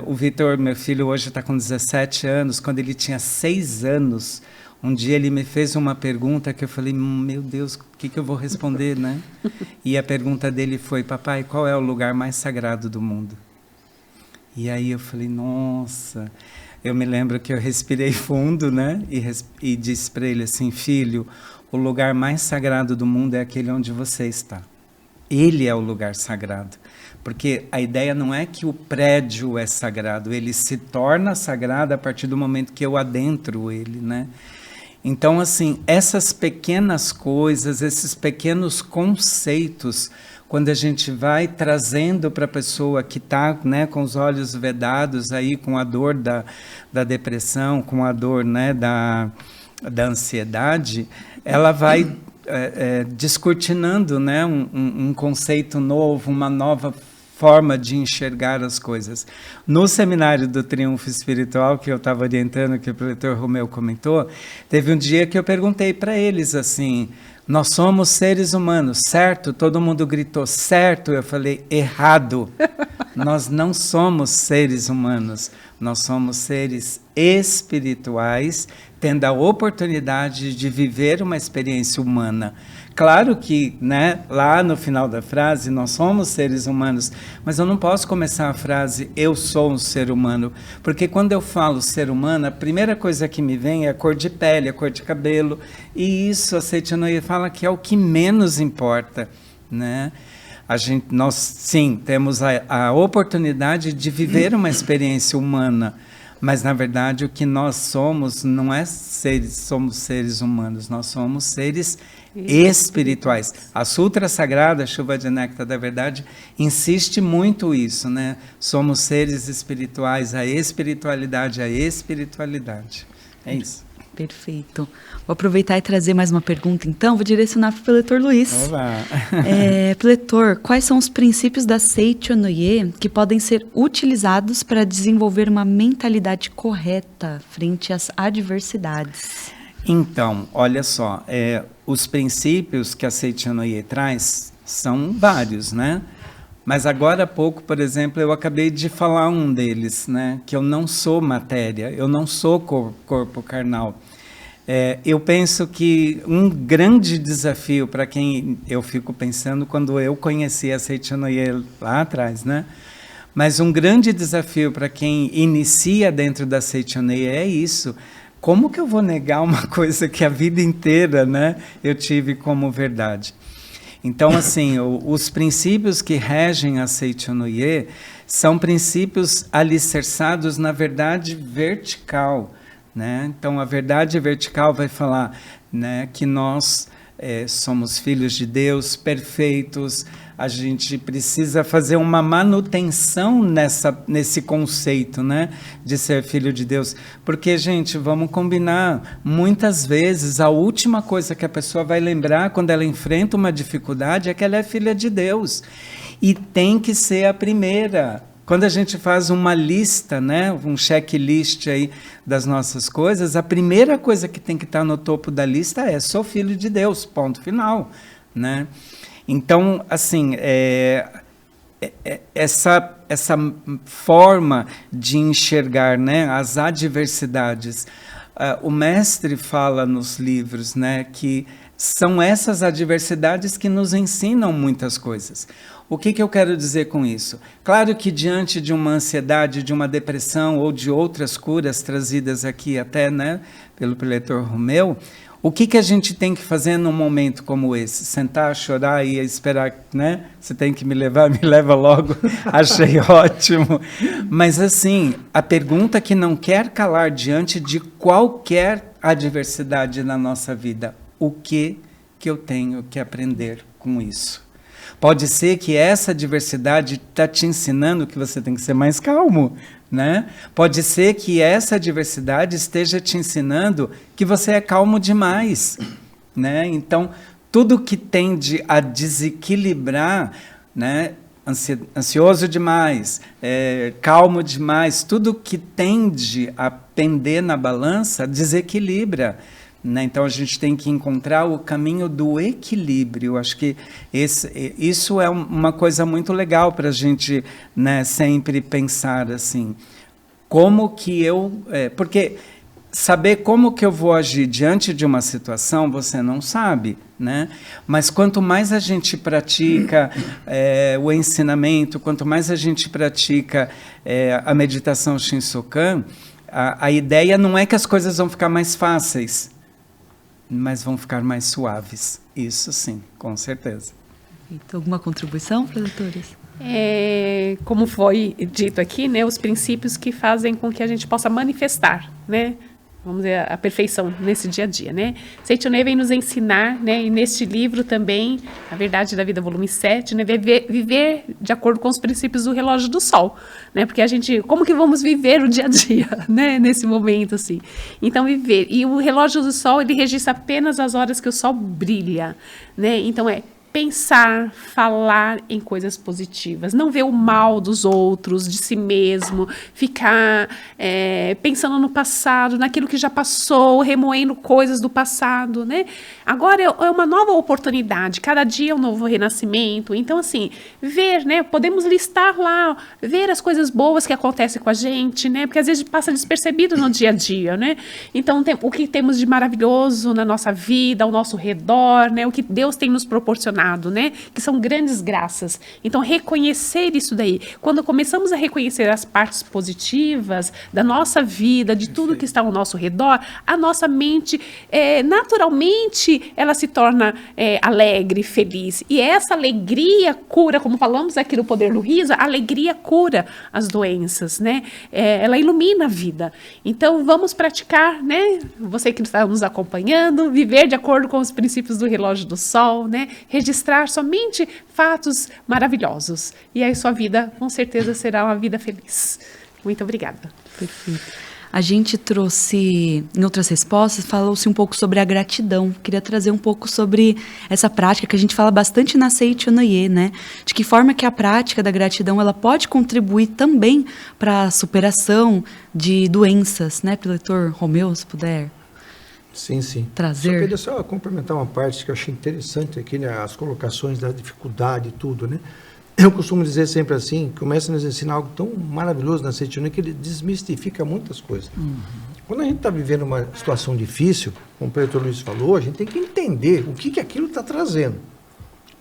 O Vitor, meu filho, hoje está com 17 anos. Quando ele tinha 6 anos, um dia ele me fez uma pergunta que eu falei, meu Deus, o que eu vou responder, né? E a pergunta dele foi: papai, qual é o lugar mais sagrado do mundo? E aí eu falei, nossa. Eu me lembro que eu respirei fundo, né? E disse para ele assim: filho, o lugar mais sagrado do mundo é aquele onde você está. Ele é o lugar sagrado. Porque a ideia não é que o prédio é sagrado, ele se torna sagrado a partir do momento que eu adentro ele, né? Então, assim, essas pequenas coisas, esses pequenos conceitos, quando a gente vai trazendo para a pessoa que está, né, com os olhos vedados, aí, com a dor da depressão, com a dor, né, da ansiedade, ela vai descortinando, né, um conceito novo, uma nova forma de enxergar as coisas. No seminário do Triunfo Espiritual, que eu estava orientando, que o Pletor Romeu comentou, teve um dia que eu perguntei para eles assim: nós somos seres humanos, certo? Todo mundo gritou, certo? Eu falei, errado. Nós não somos seres humanos, nós somos seres espirituais, tendo a oportunidade de viver uma experiência humana. Claro que, né, lá no final da frase, nós somos seres humanos, mas eu não posso começar a frase, eu sou um ser humano, porque quando eu falo ser humano, a primeira coisa que me vem é a cor de pele, a cor de cabelo, e isso a Seitonei fala que é o que menos importa, né? Nós, sim, temos a oportunidade de viver uma experiência humana, Mas, na verdade, o que nós somos não é somos seres humanos, nós somos seres espirituais. A Sutra Sagrada, Chuva de Néctar da Verdade, insiste muito isso, né? Somos seres espirituais, a espiritualidade, a espiritualidade. É isso. Perfeito. Vou aproveitar e trazer mais uma pergunta, então. Vou direcionar para o Preletor Luiz. Olá. Preletor, quais são os princípios da Seicho no Ie que podem ser utilizados para desenvolver uma mentalidade correta frente às adversidades? Então, olha só, os princípios que a Seicho no Ie traz são vários, né? Mas agora há pouco, por exemplo, eu acabei de falar um deles, né? Que eu não sou matéria, eu não sou corpo carnal. Eu penso que um grande desafio para quem eu fico pensando quando eu conheci a Seicho no Ie lá atrás, né? Mas um grande desafio para quem inicia dentro da Seicho no Ie é isso. Como que eu vou negar uma coisa que a vida inteira, né, eu tive como verdade? Então, assim, os princípios que regem a Seicho no Ie são princípios alicerçados na verdade vertical, né? Então, a verdade vertical vai falar, né, que nós somos filhos de Deus, perfeitos. A gente precisa fazer uma manutenção nesse conceito, né, de ser filho de Deus. Porque, gente, vamos combinar, muitas vezes a última coisa que a pessoa vai lembrar quando ela enfrenta uma dificuldade é que ela é filha de Deus. E tem que ser a primeira. Quando a gente faz uma lista, né, um checklist aí das nossas coisas, a primeira coisa que tem que estar no topo da lista é: sou filho de Deus, ponto final, né? Então, assim, essa forma de enxergar, né, as adversidades, o mestre fala nos livros, né, que são essas adversidades que nos ensinam muitas coisas. O que eu quero dizer com isso? Claro que diante de uma ansiedade, de uma depressão ou de outras curas trazidas aqui até, né, pelo Preletor Romeu, o que a gente tem que fazer num momento como esse? Sentar, chorar e esperar, né? Você tem que me levar, me leva logo. Achei ótimo. Mas, assim, a pergunta que não quer calar diante de qualquer adversidade na nossa vida: o que eu tenho que aprender com isso? Pode ser que essa adversidade está te ensinando que você tem que ser mais calmo, né? Pode ser que essa adversidade esteja te ensinando que você é calmo demais, né? Então, tudo que tende a desequilibrar, né? Ansioso demais, calmo demais, tudo que tende a pender na balança desequilibra, né? Então a gente tem que encontrar o caminho do equilíbrio. Acho que isso é uma coisa muito legal para a gente, né, sempre pensar assim, como que porque saber como que eu vou agir diante de uma situação você não sabe, né? Mas quanto mais a gente pratica o ensinamento, quanto mais a gente pratica a meditação Shinsokan, a ideia não é que as coisas vão ficar mais fáceis, mas vão ficar mais suaves. Isso sim, com certeza. Então, alguma contribuição, preletores? Como foi dito aqui, né, os princípios que fazem com que a gente possa manifestar, né, vamos dizer, a perfeição nesse dia a dia, né? Seicho no Ie vem nos ensinar, né, e neste livro também, A Verdade da Vida, volume 7, né, viver de acordo com os princípios do relógio do sol, né? Porque a gente, como que vamos viver o dia a dia, né, nesse momento, assim? Então, viver. E o relógio do sol, ele registra apenas as horas que o sol brilha, né? Então, pensar, falar em coisas positivas, não ver o mal dos outros, de si mesmo, ficar pensando no passado, naquilo que já passou, remoendo coisas do passado, né? Agora é uma nova oportunidade, cada dia é um novo renascimento. Então, assim, ver, né? Podemos listar lá, ver as coisas boas que acontecem com a gente, né? Porque às vezes passa despercebido no dia a dia, né? Então, o que temos de maravilhoso na nossa vida, ao nosso redor, né? O que Deus tem nos proporcionado mencionado, né? Que são grandes graças. Então, reconhecer isso daí. Quando começamos a reconhecer as partes positivas da nossa vida, de tudo que está ao nosso redor, a nossa mente, naturalmente, ela se torna alegre, feliz. E essa alegria cura, como falamos aqui no Poder do Riso, a alegria cura as doenças, né? Ela ilumina a vida. Então, vamos praticar, né? Você que está nos acompanhando, viver de acordo com os princípios do relógio do sol, né? Registrar somente fatos maravilhosos. E aí sua vida, com certeza, será uma vida feliz. Muito obrigada. Perfeito. A gente trouxe, em outras respostas, falou-se um pouco sobre a gratidão. Queria trazer um pouco sobre essa prática que a gente fala bastante na Seicho no Ie, né? De que forma que a prática da gratidão ela pode contribuir também para a superação de doenças, né? Doutor Romeu, se puder. Sim, sim. Trazer. Só queria só complementar uma parte que eu achei interessante aqui, né? As colocações da dificuldade e tudo, né? Eu costumo dizer sempre assim, que o mestre nos ensina algo tão maravilhoso na Seicho no Ie, que ele desmistifica muitas coisas. Quando a gente está vivendo uma situação difícil, como o Pedro Luiz falou, a gente tem que entender o que aquilo está trazendo.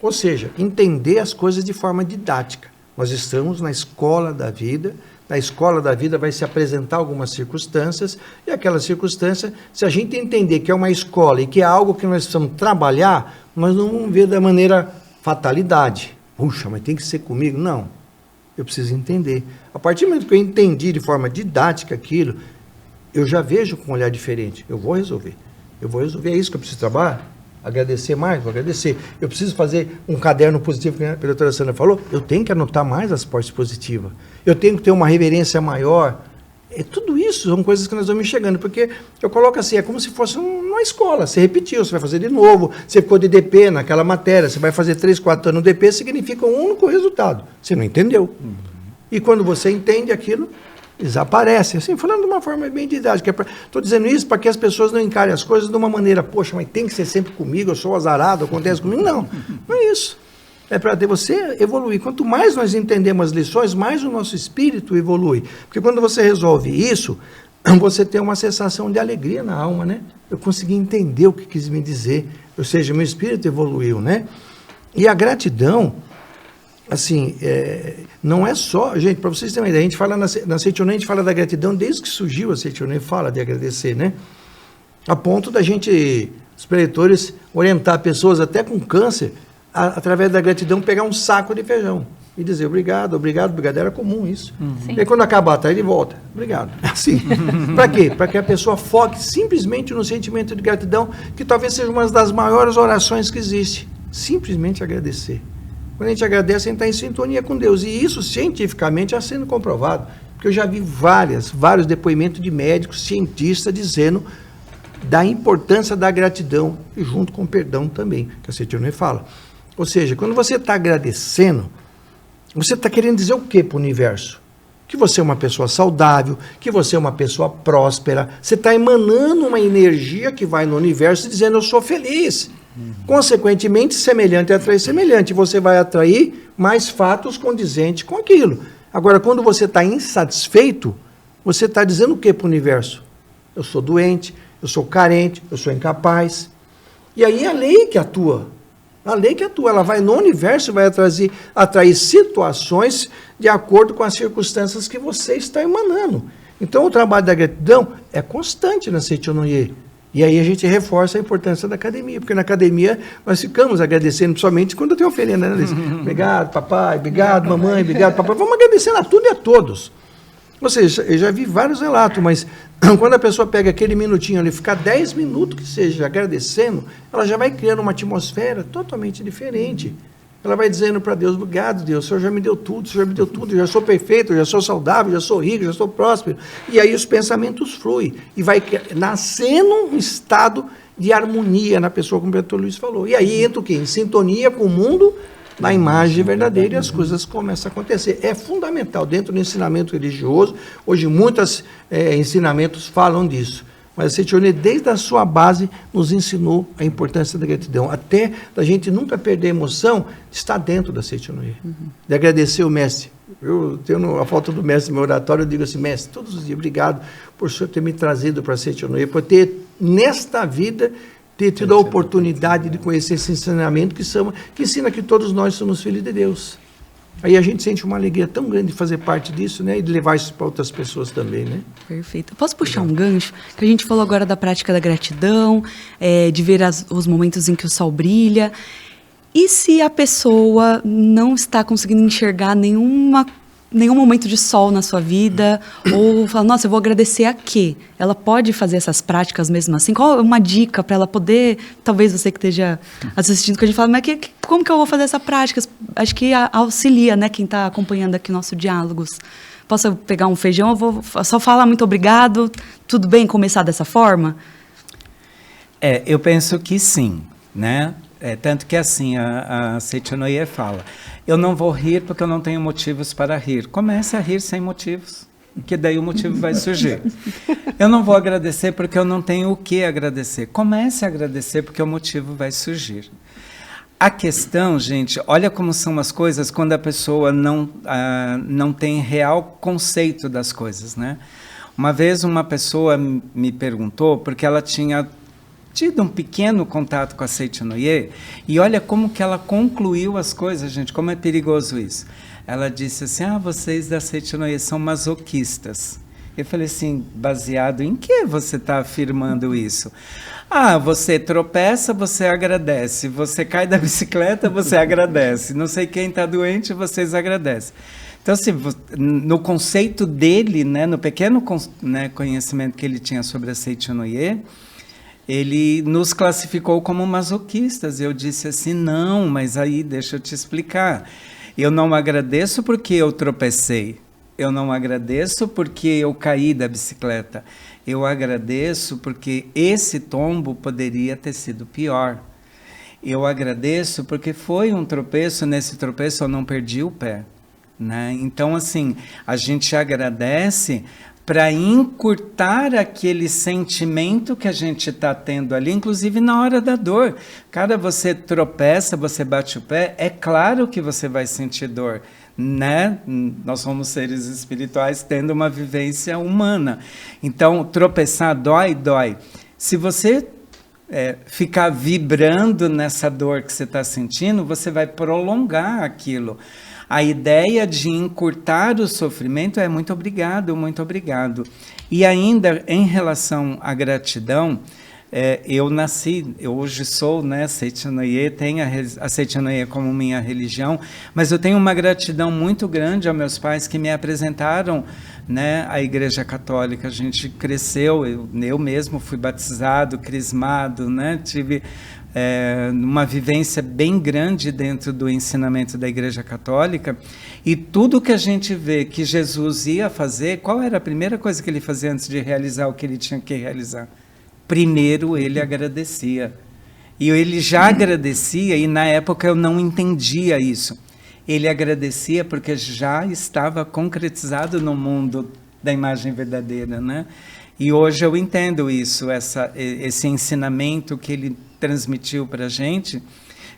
Ou seja, entender as coisas de forma didática. Nós estamos na escola da vida. Na escola da vida vai se apresentar algumas circunstâncias, e aquela circunstância, se a gente entender que é uma escola e que é algo que nós precisamos trabalhar, nós não vamos ver da maneira fatalidade. Puxa, mas tem que ser comigo? Não. Eu preciso entender. A partir do momento que eu entendi de forma didática aquilo, eu já vejo com um olhar diferente. Eu vou resolver. É isso que eu preciso trabalhar? Agradecer mais? Vou agradecer. Eu preciso fazer um caderno positivo, que a doutora Sandra falou. Eu tenho que anotar mais as partes positivas. Eu tenho que ter uma reverência maior. Tudo isso são coisas que nós vamos chegando, porque eu coloco assim, é como se fosse uma escola. Você repetiu, você vai fazer de novo, você ficou de DP naquela matéria, você vai fazer 3, 4 anos de DP, significa um único resultado. Você não entendeu. E quando você entende aquilo, desaparece. Assim, falando de uma forma bem didática. Estou dizendo isso para que as pessoas não encarem as coisas de uma maneira, poxa, mas tem que ser sempre comigo, eu sou azarado, acontece comigo. Não é isso. É para você evoluir. Quanto mais nós entendemos as lições, mais o nosso espírito evolui. Porque quando você resolve isso, você tem uma sensação de alegria na alma, né? Eu consegui entender o que quis me dizer. Ou seja, meu espírito evoluiu, né? E a gratidão, assim, não é só... Gente, para vocês terem uma ideia, a gente fala na Seicho no Ie, a gente fala da gratidão desde que surgiu a Seicho no Ie, fala de agradecer, né? A ponto da gente, os preletores, orientar pessoas até com câncer, através da gratidão, pegar um saco de feijão e dizer obrigado, obrigado, obrigado. Era comum isso. E aí, quando acabar, tá, ele volta. Obrigado. Assim. Para quê? Para que a pessoa foque simplesmente no sentimento de gratidão, que talvez seja uma das maiores orações que existe. Simplesmente agradecer. Quando a gente agradece, a gente está em sintonia com Deus. E isso, cientificamente, já sendo comprovado. Porque eu já vi vários depoimentos de médicos, cientistas, dizendo da importância da gratidão, e junto com o perdão também, que a Seicho no Ie fala. Ou seja, quando você está agradecendo, você está querendo dizer o que para o universo? Que você é uma pessoa saudável, que você é uma pessoa próspera. Você está emanando uma energia que vai no universo dizendo eu sou feliz. Consequentemente, semelhante atrai semelhante. Você vai atrair mais fatos condizentes com aquilo. Agora, quando você está insatisfeito, você está dizendo o que para o universo? Eu sou doente, eu sou carente, eu sou incapaz. E aí a lei que atua. A lei que atua, ela vai no universo e vai atrair situações de acordo com as circunstâncias que você está emanando. Então, o trabalho da gratidão é constante na Seicho no Ie. E aí a gente reforça a importância da academia, porque na academia nós ficamos agradecendo, principalmente quando tem oferenda, né? Obrigado, papai, obrigado, mamãe, obrigado, papai. Vamos agradecendo a tudo e a todos. Ou seja, eu já vi vários relatos, mas quando a pessoa pega aquele minutinho ali, ficar 10 minutos que seja agradecendo, ela já vai criando uma atmosfera totalmente diferente. Ela vai dizendo para Deus, obrigado Deus, o Senhor já me deu tudo, o Senhor me deu tudo, eu já sou perfeito, eu já sou saudável, já sou rico, já sou próspero. E aí os pensamentos fluem e vai nascendo um estado de harmonia na pessoa, como o Pedro Luiz falou. E aí entra o quê? Em sintonia com o mundo, na imagem verdadeira, e as coisas começam a acontecer. É fundamental dentro do ensinamento religioso. Hoje muitos ensinamentos falam disso. Mas a Seicho no Ie, desde a sua base, nos ensinou a importância da gratidão. Até da gente nunca perder a emoção de estar dentro da Seicho no Ie. De agradecer o mestre. Eu tenho a foto do mestre no meu oratório, eu digo assim, mestre, todos os dias, obrigado por o senhor ter me trazido para a Seicho no Ie, por ter, nesta vida, ter tido a oportunidade de conhecer esse ensinamento que ensina que todos nós somos filhos de Deus. Aí a gente sente uma alegria tão grande de fazer parte disso, né? E de levar isso para outras pessoas também, né? Perfeito. Posso puxar um gancho? Que a gente falou agora da prática da gratidão, de ver os momentos em que o sol brilha. E se a pessoa não está conseguindo enxergar nenhum momento de sol na sua vida, ou fala, nossa, eu vou agradecer a quê? Ela pode fazer essas práticas mesmo assim? Qual é uma dica para ela poder, talvez você que esteja assistindo, que a gente fala, mas como que eu vou fazer essa prática? Acho que auxilia, né, quem está acompanhando aqui nosso Diálogos. Posso pegar um feijão, eu vou só falar muito obrigado, tudo bem começar dessa forma? Eu penso que sim, né? Tanto que assim, a Seicho-no-ie fala, eu não vou rir porque eu não tenho motivos para rir. Comece a rir sem motivos, que daí o motivo vai surgir. Eu não vou agradecer porque eu não tenho o que agradecer. Comece a agradecer porque o motivo vai surgir. A questão, gente, olha como são as coisas quando a pessoa não tem real conceito das coisas, né? Uma vez uma pessoa me perguntou, porque ela tinha tido um pequeno contato com a Seicho-no-ie, e olha como que ela concluiu as coisas, gente, como é perigoso isso. Ela disse assim, vocês da Seicho-no-ie são masoquistas. Eu falei assim, baseado em que você está afirmando isso? Você tropeça, você agradece. Você cai da bicicleta, você agradece. Não sei quem está doente, vocês agradecem. Então, assim, no conceito dele, né, no pequeno conhecimento que ele tinha sobre a Seicho-no-ie, ele nos classificou como masoquistas. Eu disse assim, não, mas aí deixa eu te explicar. Eu não agradeço porque eu tropecei. Eu não agradeço porque eu caí da bicicleta. Eu agradeço porque esse tombo poderia ter sido pior. Eu agradeço porque foi um tropeço, nesse tropeço eu não perdi o pé, né? Então, assim, a gente agradece para encurtar aquele sentimento que a gente está tendo ali, inclusive na hora da dor. Cara, você tropeça, você bate o pé, é claro que você vai sentir dor, né? Nós somos seres espirituais tendo uma vivência humana. Então, tropeçar dói. Se você ficar vibrando nessa dor que você está sentindo, você vai prolongar aquilo. A ideia de encurtar o sofrimento é muito obrigado, muito obrigado. E ainda, em relação à gratidão, eu hoje sou, né, Seicho-no-ie, tenho a Seicho-no-ie como minha religião, mas eu tenho uma gratidão muito grande aos meus pais que me apresentaram, né, a Igreja Católica. A gente cresceu, eu mesmo fui batizado, crismado, né, tive uma vivência bem grande dentro do ensinamento da Igreja Católica, e tudo que a gente vê que Jesus ia fazer, qual era a primeira coisa que ele fazia antes de realizar o que ele tinha que realizar? Primeiro ele agradecia. E ele já agradecia, e na época eu não entendia isso. Ele agradecia porque já estava concretizado no mundo da imagem verdadeira, né? E hoje eu entendo isso, esse ensinamento que ele transmitiu para a gente,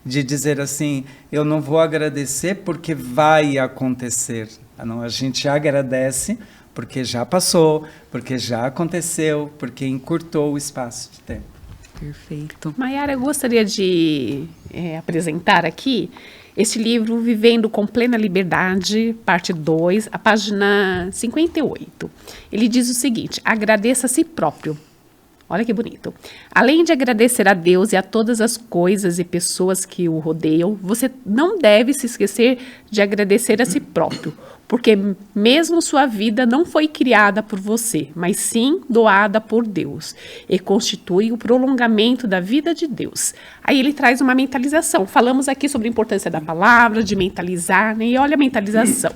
de dizer assim, eu não vou agradecer porque vai acontecer. Não, a gente agradece porque já passou, porque já aconteceu, porque encurtou o espaço de tempo. Perfeito. Maiara, eu gostaria de apresentar aqui este livro, Vivendo com Plena Liberdade, parte 2, a página 58. Ele diz o seguinte, agradeça a si próprio. Olha que bonito. Além de agradecer a Deus e a todas as coisas e pessoas que o rodeiam, você não deve se esquecer de agradecer a si próprio, porque mesmo sua vida não foi criada por você, mas sim doada por Deus, e constitui o prolongamento da vida de Deus. Aí ele traz uma mentalização. Falamos aqui sobre a importância da palavra, de mentalizar, né? E olha a mentalização.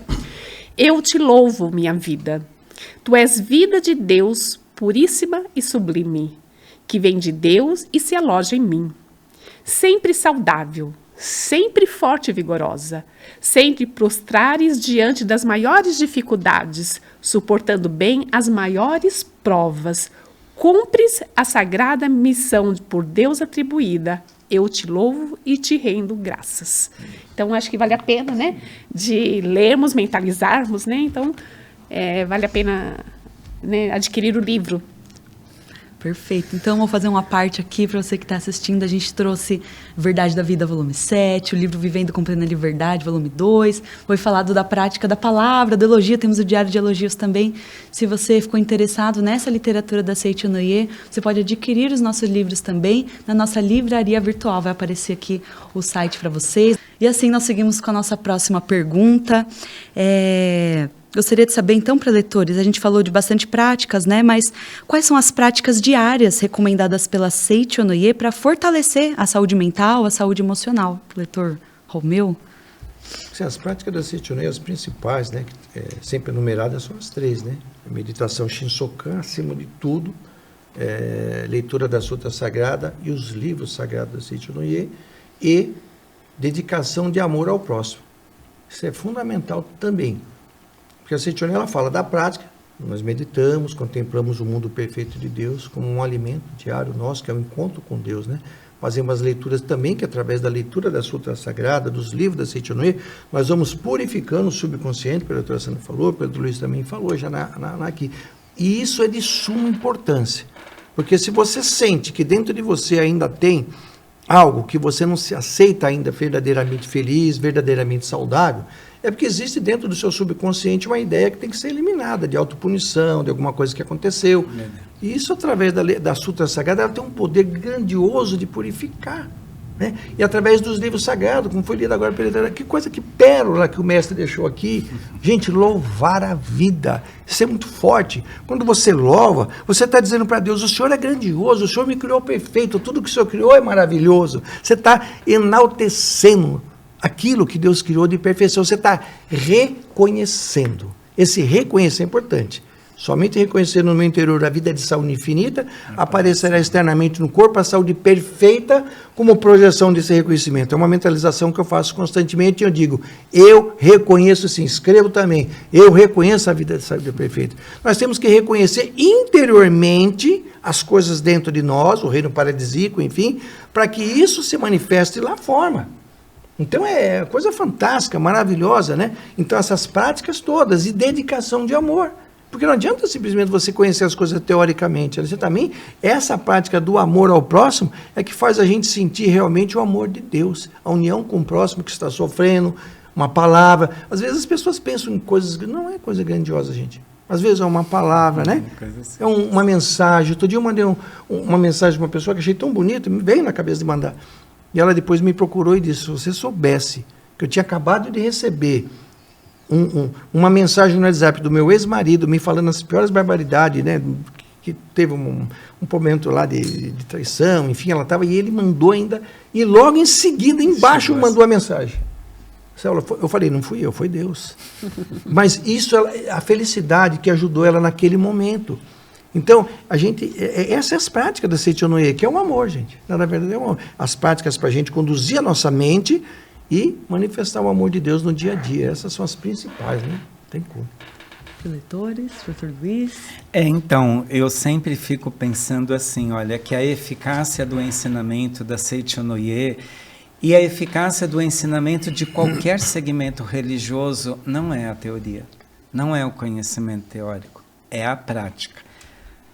Eu te louvo, minha vida. Tu és vida de Deus, puríssima e sublime, que vem de Deus e se aloja em mim. Sempre saudável, sempre forte e vigorosa, sempre prostrares diante das maiores dificuldades, suportando bem as maiores provas, cumpres a sagrada missão por Deus atribuída. Eu te louvo e te rendo graças. Então, acho que vale a pena, né, de lermos, mentalizarmos, né? Então, vale a pena, né, adquirir o livro. Perfeito. Então, vou fazer uma parte aqui para você que está assistindo. A gente trouxe Verdade da Vida, volume 7, o livro Vivendo com Plena Liberdade, volume 2. Foi falado da prática da palavra, do elogio. Temos o Diário de Elogios também. Se você ficou interessado nessa literatura da Seiichi Onoye, você pode adquirir os nossos livros também na nossa livraria virtual. Vai aparecer aqui o site para vocês. E assim nós seguimos com a nossa próxima pergunta. Gostaria de saber, então, preletores, a gente falou de bastante práticas, né? Mas quais são as práticas diárias recomendadas pela Seiichi Onoye para fortalecer a saúde mental, a saúde emocional? Preletor Romeu? Sim, as práticas da Seiichi Onoye, as principais, né? Sempre enumeradas, são as 3, né? A meditação Shinsokan, acima de tudo, leitura da Sutra Sagrada e os livros sagrados da Seiichi Onoye e dedicação de amor ao próximo. Isso é fundamental também. Porque a Seiichi Onoye, ela fala da prática, nós meditamos, contemplamos o mundo perfeito de Deus como um alimento diário nosso, que é o encontro com Deus, né? Fazemos as leituras também, que através da leitura da Sutra Sagrada, dos livros da Seiichi Onoye, nós vamos purificando o subconsciente, pelo doutor Sandra falou, pelo doutor Luiz também falou, já aqui. E isso é de suma importância, porque se você sente que dentro de você ainda tem algo que você não se aceita ainda verdadeiramente feliz, verdadeiramente saudável, é porque existe dentro do seu subconsciente uma ideia que tem que ser eliminada, de autopunição, de alguma coisa que aconteceu. E isso, através da Sutra Sagrada, ela tem um poder grandioso de purificar. Né? E através dos livros sagrados, como foi lido agora pela Eliana, que coisa, que pérola que o mestre deixou aqui. Gente, louvar a vida. Isso é muito forte. Quando você louva, você está dizendo para Deus, o Senhor é grandioso, o Senhor me criou perfeito, tudo que o Senhor criou é maravilhoso. Você está enaltecendo aquilo que Deus criou de perfeição, você está reconhecendo. Esse reconhecer é importante. Somente reconhecer no meu interior a vida de saúde infinita, aparecerá externamente no corpo a saúde perfeita como projeção desse reconhecimento. É uma mentalização que eu faço constantemente e eu digo, eu reconheço, sim, escrevo também, eu reconheço a vida de saúde perfeita. Nós temos que reconhecer interiormente as coisas dentro de nós, o reino paradisíaco, enfim, para que isso se manifeste lá fora. Então é coisa fantástica, maravilhosa, né? Então essas práticas todas e dedicação de amor. Porque não adianta simplesmente você conhecer as coisas teoricamente. Você também, essa prática do amor ao próximo é que faz a gente sentir realmente o amor de Deus. A união com o próximo que está sofrendo, uma palavra. Às vezes as pessoas pensam em coisas que não é coisa grandiosa, gente. Às vezes é uma palavra, né? É uma mensagem. Outro dia eu mandei uma mensagem para uma pessoa que achei tão bonita, me veio na cabeça de mandar. E ela depois me procurou e disse, se você soubesse que eu tinha acabado de receber uma mensagem no WhatsApp do meu ex-marido me falando as piores barbaridades, né? Que teve um momento lá de traição, enfim, ela estava, e ele mandou ainda, e logo em seguida, embaixo, mandou a mensagem. Eu falei, não fui eu, foi Deus. Mas isso, a felicidade que ajudou ela naquele momento. Então, essas são as práticas da Seiichi Onoye, que é o amor, gente. Na verdade, é o amor. As práticas para a gente conduzir a nossa mente e manifestar o amor de Deus no dia a dia. Essas são as principais, né? Tem como. Leitores, Dr. Luiz. Então, eu sempre fico pensando assim, olha, que a eficácia do ensinamento da Seiichi Onoye e a eficácia do ensinamento de qualquer segmento religioso não é a teoria, não é o conhecimento teórico, é a prática.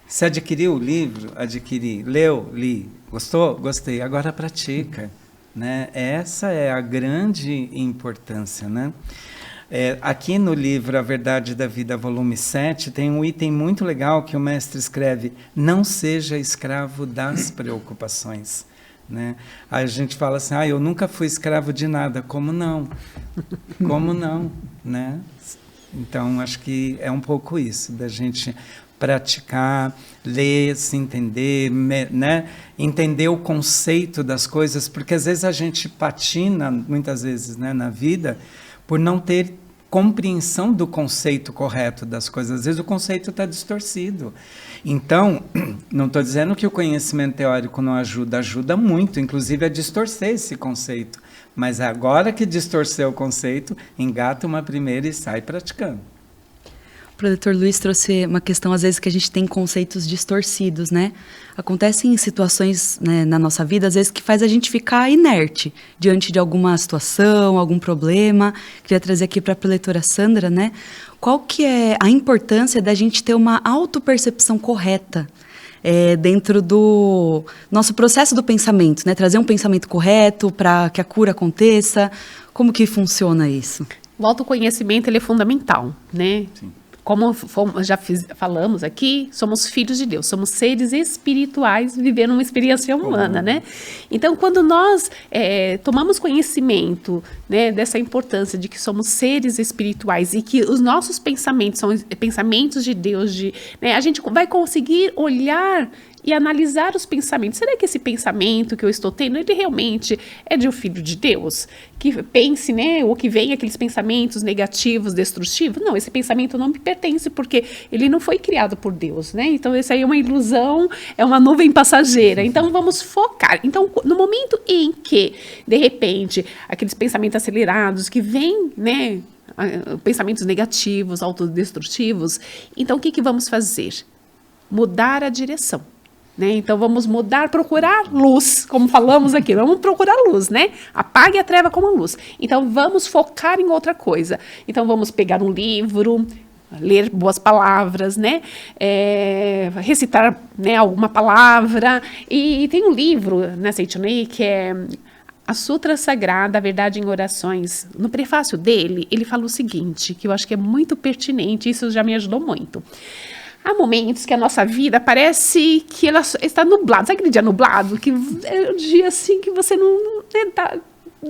Se adquiriu o livro, adquiri, leu, li, gostou? Gostei, agora pratica. Né? Essa é a grande importância. Né? Aqui no livro A Verdade da Vida, volume 7, tem um item muito legal que o mestre escreve, não seja escravo das preocupações. Né? Aí a gente fala assim, eu nunca fui escravo de nada. Como não? Como não? Né? Então, acho que é um pouco isso, da gente praticar, ler, se entender, né? Entender o conceito das coisas, porque às vezes a gente patina, muitas vezes, né, na vida, por não ter compreensão do conceito correto das coisas. Às vezes o conceito está distorcido. Então, não estou dizendo que o conhecimento teórico não ajuda, ajuda muito, inclusive a distorcer esse conceito. Mas agora que distorceu o conceito, engata uma primeira e sai praticando. O professor Luiz trouxe uma questão, às vezes, que a gente tem conceitos distorcidos, né? Acontecem situações, né, na nossa vida, às vezes, que faz a gente ficar inerte diante de alguma situação, algum problema. Queria trazer aqui para a preletora Sandra, né? Qual que é a importância da gente ter uma autopercepção correta dentro do nosso processo do pensamento, né? Trazer um pensamento correto para que a cura aconteça. Como que funciona isso? O autoconhecimento, ele é fundamental, né? Sim. Como falamos aqui, somos filhos de Deus, somos seres espirituais vivendo uma experiência humana, né? Então, quando nós tomamos conhecimento, né, dessa importância de que somos seres espirituais e que os nossos pensamentos são pensamentos de Deus, né, a gente vai conseguir olhar e analisar os pensamentos. Será que esse pensamento que eu estou tendo, ele realmente é de um filho de Deus? Que pense, né, ou que vem aqueles pensamentos negativos, destrutivos? Não, esse pensamento não me pertence, porque ele não foi criado por Deus, né? Então, isso aí é uma ilusão, é uma nuvem passageira. Então, vamos focar. Então, no momento em que, de repente, aqueles pensamentos acelerados que vêm, né, pensamentos negativos, autodestrutivos, então, o que vamos fazer? Mudar a direção. Né? Então, vamos procurar luz, como falamos aqui, vamos procurar luz, né? Apague a treva com a luz. Então, vamos focar em outra coisa. Então, vamos pegar um livro, ler boas palavras, né? Recitar, né, alguma palavra. E tem um livro na Seitonei que é A Sutra Sagrada, a Verdade em Orações. No prefácio dele, ele fala o seguinte, que eu acho que é muito pertinente, isso já me ajudou muito. Há momentos que a nossa vida parece que ela está nublada. Sabe aquele dia nublado? Que é um dia assim que você não está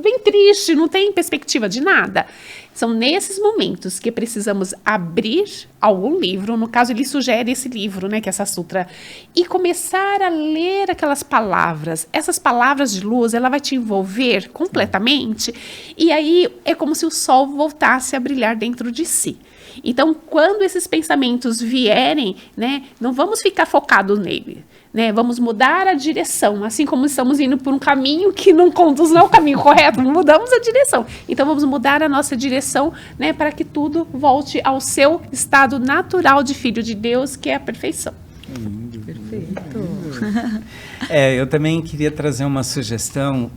bem triste, não tem perspectiva de nada. São nesses momentos que precisamos abrir algum livro, no caso ele sugere esse livro, né, que é essa sutra, e começar a ler aquelas palavras. Essas palavras de luz, ela vai te envolver completamente, e aí é como se o sol voltasse a brilhar dentro de si. Então, quando esses pensamentos vierem, né, não vamos ficar focados nele, né, vamos mudar a direção, assim como estamos indo por um caminho que não conduz ao caminho correto, mudamos a direção. Então, vamos mudar a nossa direção, né, para que tudo volte ao seu estado natural de filho de Deus, que é a perfeição. Perfeito. Eu também queria trazer uma sugestão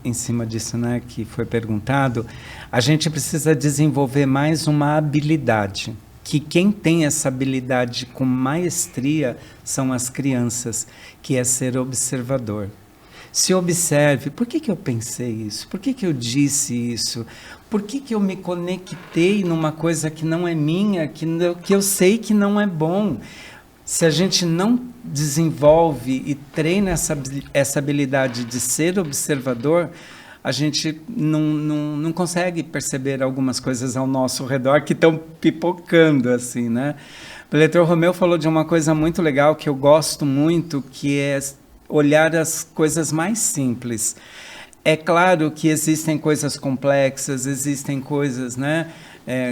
em cima disso, né, que foi perguntado. A gente precisa desenvolver mais uma habilidade, que quem tem essa habilidade com maestria são as crianças, que é ser observador. Se observe, por que eu pensei isso? Por que eu disse isso? Por que eu me conectei numa coisa que não é minha, que eu sei que não é bom? Se a gente não desenvolve e treina essa habilidade de ser observador, a gente não consegue perceber algumas coisas ao nosso redor que estão pipocando, assim, né? O Leitor Romeu falou de uma coisa muito legal que eu gosto muito, que é olhar as coisas mais simples. É claro que existem coisas complexas, existem coisas, né,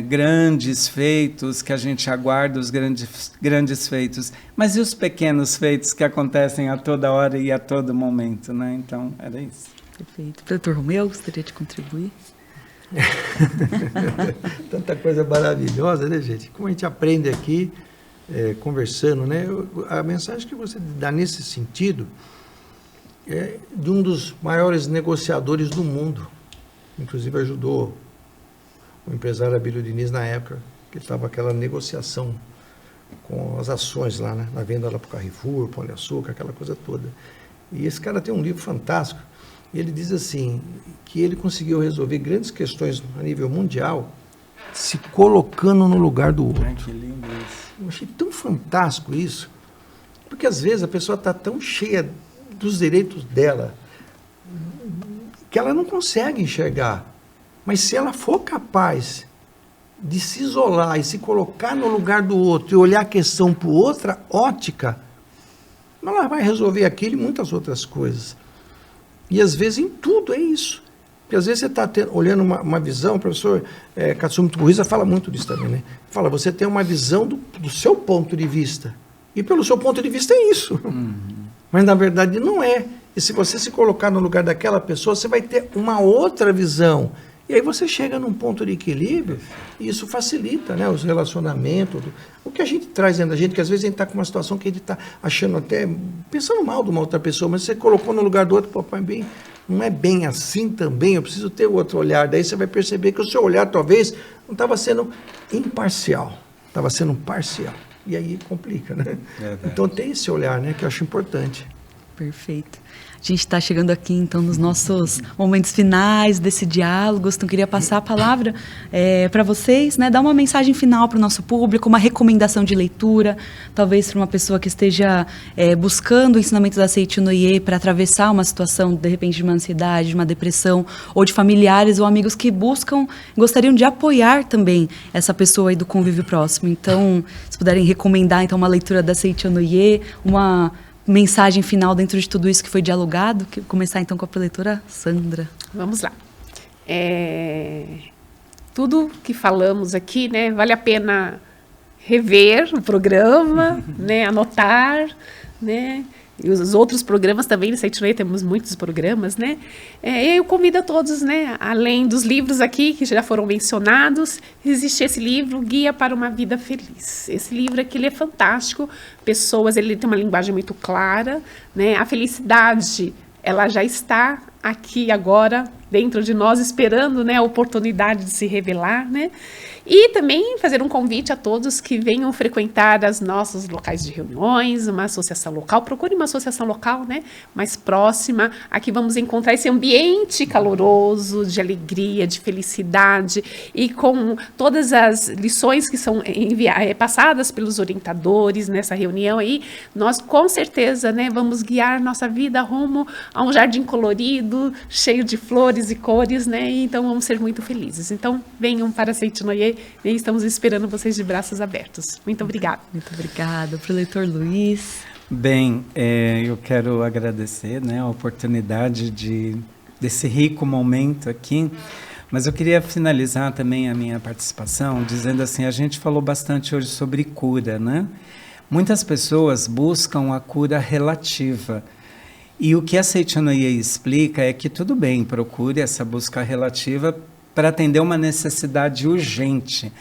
grandes feitos, que a gente aguarda os grandes feitos, mas e os pequenos feitos que acontecem a toda hora e a todo momento, né? Então, era isso. Perfeito. Doutor Romeu, gostaria de contribuir? Tanta coisa maravilhosa, né, gente? Como a gente aprende aqui, conversando, né? A mensagem que você dá nesse sentido é de um dos maiores negociadores do mundo. Inclusive ajudou o empresário Abílio Diniz na época, que estava aquela negociação com as ações lá, né? Na venda lá para o Carrefour, Pão de Açúcar, aquela coisa toda. E esse cara tem um livro fantástico. E ele diz assim, que ele conseguiu resolver grandes questões a nível mundial se colocando no lugar do outro. Ai, que lindo isso. Eu achei tão fantástico isso, porque às vezes a pessoa está tão cheia dos direitos dela que ela não consegue enxergar. Mas se ela for capaz de se isolar e se colocar no lugar do outro e olhar a questão por outra ótica, ela vai resolver aquilo e muitas outras coisas. E às vezes em tudo é isso. Porque às vezes você está olhando uma visão, o professor Katsumi Tubuhiza fala muito disso também, né? Fala, você tem uma visão do seu ponto de vista. E pelo seu ponto de vista é isso. Uhum. Mas na verdade não é. E se você se colocar no lugar daquela pessoa, você vai ter uma outra visão. E aí você chega num ponto de equilíbrio e isso facilita, né, os relacionamentos. O que a gente traz dentro da gente, que às vezes a gente está com uma situação que a gente está achando até, pensando mal de uma outra pessoa, mas você colocou no lugar do outro, papai, bem, não é bem assim também, eu preciso ter outro olhar. Daí você vai perceber que o seu olhar talvez não estava sendo imparcial, estava sendo parcial. E aí complica, né? Verdade. Então tem esse olhar, né, que eu acho importante. Perfeito. A gente está chegando aqui, então, nos nossos momentos finais desse diálogo. Então, queria passar a palavra para vocês, né? Dar uma mensagem final para o nosso público, uma recomendação de leitura, talvez para uma pessoa que esteja buscando o ensinamento da Seiichi Onoye para atravessar uma situação, de repente, de uma ansiedade, de uma depressão, ou de familiares ou amigos que gostariam de apoiar também essa pessoa aí do convívio próximo. Então, se puderem recomendar, então, uma leitura da Seiichi Onoye, uma mensagem final dentro de tudo isso que foi dialogado. Começar então com a preletora Sandra. Vamos lá. Tudo que falamos aqui, né, vale a pena rever o programa, né, anotar, né, e os outros programas também, no Seiichi Onoye temos muitos programas, né, e eu convido a todos, né, além dos livros aqui que já foram mencionados, existe esse livro, Guia para uma Vida Feliz. Esse livro aqui, ele é fantástico, ele tem uma linguagem muito clara, né, a felicidade, ela já está aqui agora, dentro de nós, esperando, né, a oportunidade de se revelar, né, e também fazer um convite a todos que venham frequentar os nossos locais de reuniões, uma associação local, procure uma associação local, né, mais próxima, aqui vamos encontrar esse ambiente caloroso, de alegria, de felicidade, e com todas as lições que são passadas pelos orientadores nessa reunião aí, nós com certeza, né, vamos guiar nossa vida rumo a um jardim colorido, cheio de flores e cores, né, e então vamos ser muito felizes. Então, venham para Seiichi Onoye, e estamos esperando vocês de braços abertos. Muito obrigada. Muito obrigada. Preletor Luiz. Bem, eu quero agradecer, né, a oportunidade desse rico momento aqui, mas eu queria finalizar também a minha participação dizendo assim, a gente falou bastante hoje sobre cura, né? Muitas pessoas buscam a cura relativa. E o que a Seiichi Onoye explica é que tudo bem, procure essa busca relativa para atender uma necessidade urgente,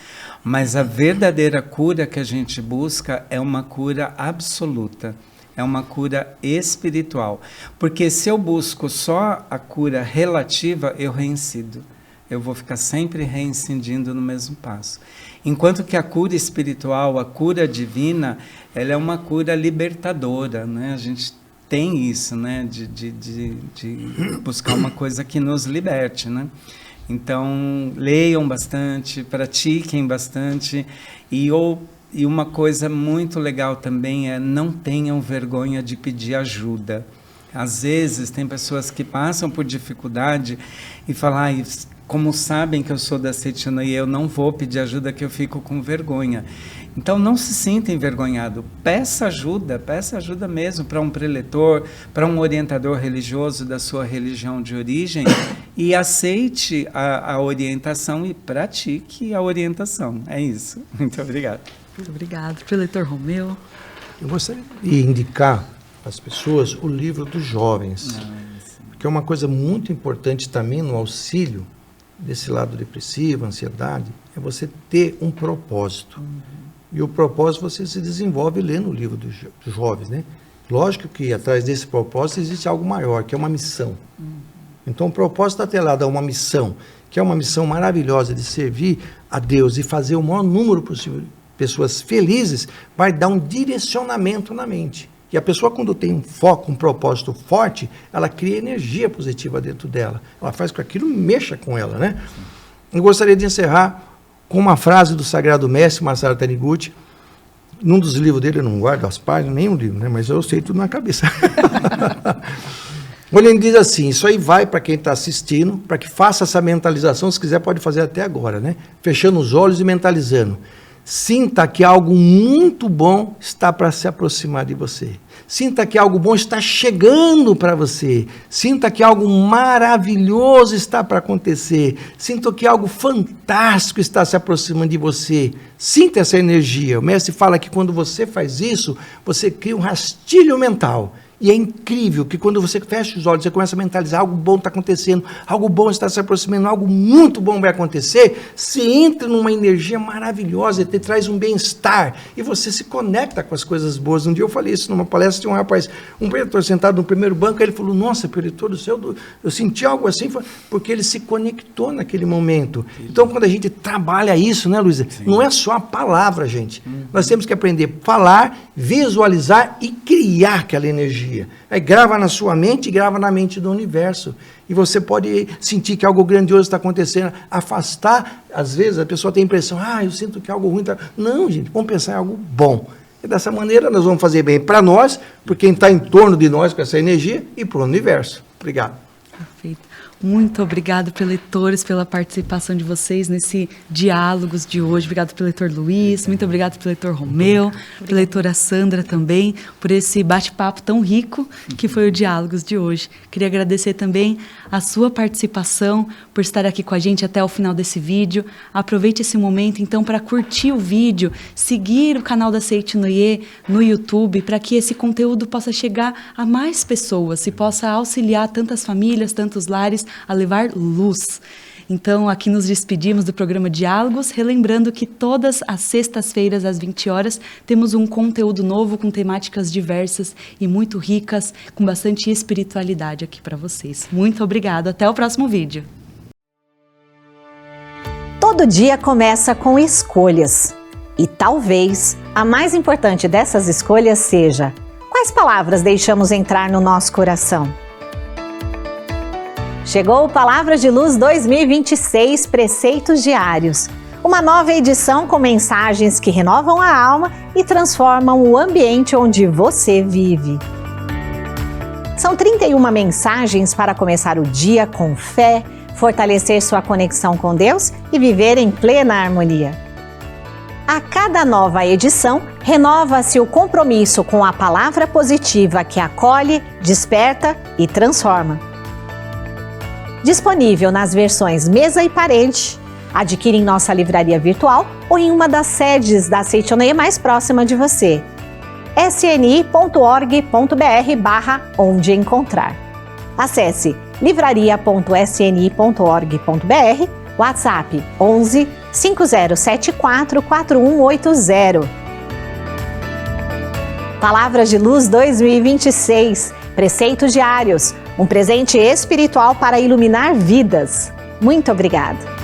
mas a verdadeira cura que a gente busca é uma cura absoluta, é uma cura espiritual, porque se eu busco só a cura relativa, eu reincido, eu vou ficar sempre reincidindo no mesmo passo, enquanto que a cura espiritual, a cura divina, ela é uma cura libertadora, né? A gente tem isso, né? de buscar uma coisa que nos liberte, né? Então, leiam bastante, pratiquem bastante e uma coisa muito legal também é não tenham vergonha de pedir ajuda. Às vezes, tem pessoas que passam por dificuldade e falam, como sabem que eu sou da Seiichi Onoye, eu não vou pedir ajuda que eu fico com vergonha. Então, não se sinta envergonhado, peça ajuda mesmo para um preletor, para um orientador religioso da sua religião de origem e aceite a orientação e pratique a orientação. É isso. Muito obrigado. Muito obrigado. Preletor Romeu. Eu gostaria de indicar às pessoas o livro dos jovens, que é uma coisa muito importante também no auxílio desse lado depressivo, ansiedade, é você ter um propósito. E o propósito você se desenvolve lendo o livro dos jovens, né? Lógico que atrás desse propósito existe algo maior, que é uma missão. Então o propósito atrelado a uma missão, que é uma missão maravilhosa de servir a Deus e fazer o maior número possível de pessoas felizes, vai dar um direcionamento na mente. E a pessoa, quando tem um foco, um propósito forte, ela cria energia positiva dentro dela. Ela faz com que aquilo mexa com ela, né? Eu gostaria de encerrar com uma frase do Sagrado Mestre Masaru Taniguchi. Num dos livros dele, eu não guardo as páginas, nem um livro, né? Mas eu sei tudo na cabeça. Ele diz assim, isso aí vai para quem está assistindo, para que faça essa mentalização, se quiser pode fazer até agora, né? Fechando os olhos e mentalizando. Sinta que algo muito bom está para se aproximar de você. Sinta que algo bom está chegando para você. Sinta que algo maravilhoso está para acontecer. Sinta que algo fantástico está se aproximando de você. Sinta essa energia. O mestre fala que quando você faz isso, você cria um rastilho mental. E é incrível que quando você fecha os olhos, você começa a mentalizar, algo bom está acontecendo, algo bom está se aproximando, algo muito bom vai acontecer, você entra numa energia maravilhosa, te traz um bem-estar, e você se conecta com as coisas boas. Um dia eu falei isso numa palestra de um rapaz, um preletor sentado no primeiro banco, ele falou, nossa, preletor do céu, eu senti algo assim, porque ele se conectou naquele momento. Então, quando a gente trabalha isso, né, Luísa? Não é só a palavra, gente. Nós temos que aprender a falar, visualizar e criar aquela energia. Aí grava na sua mente e grava na mente do universo. E você pode sentir que algo grandioso está acontecendo, afastar. Às vezes a pessoa tem a impressão, eu sinto que algo ruim está... Não, gente, vamos pensar em algo bom. E dessa maneira nós vamos fazer bem para nós, por quem está em torno de nós com essa energia, e para o universo. Obrigado. Perfeito. Muito obrigado, preletores, pela participação de vocês nesse Diálogos de hoje. Obrigado, preletor Luiz, muito obrigado, preletor Romeu, preleitora Sandra também, por esse bate-papo tão rico que foi o Diálogos de hoje. Queria agradecer também a sua participação, por estar aqui com a gente até o final desse vídeo. Aproveite esse momento, então, para curtir o vídeo, seguir o canal da Seite Noyer no YouTube, para que esse conteúdo possa chegar a mais pessoas e possa auxiliar tantas famílias, tantos lares, a levar luz. Então, aqui nos despedimos do programa Diálogos, relembrando que todas as sextas-feiras, às 20 horas, temos um conteúdo novo com temáticas diversas e muito ricas, com bastante espiritualidade aqui para vocês. Muito obrigada, até o próximo vídeo. Todo dia começa com escolhas. E talvez a mais importante dessas escolhas seja: quais palavras deixamos entrar no nosso coração? Chegou o Palavras de Luz 2026 Preceitos Diários, uma nova edição com mensagens que renovam a alma e transformam o ambiente onde você vive. São 31 mensagens para começar o dia com fé, fortalecer sua conexão com Deus e viver em plena harmonia. A cada nova edição, renova-se o compromisso com a palavra positiva que acolhe, desperta e transforma. Disponível nas versões mesa e parede. Adquire em nossa livraria virtual ou em uma das sedes da Seite Noyer mais próxima de você. sni.org.br/onde encontrar. Acesse livraria.sni.org.br, WhatsApp 11 5074 4180. Palavras de Luz 2026, Preceitos Diários, um presente espiritual para iluminar vidas. Muito obrigada!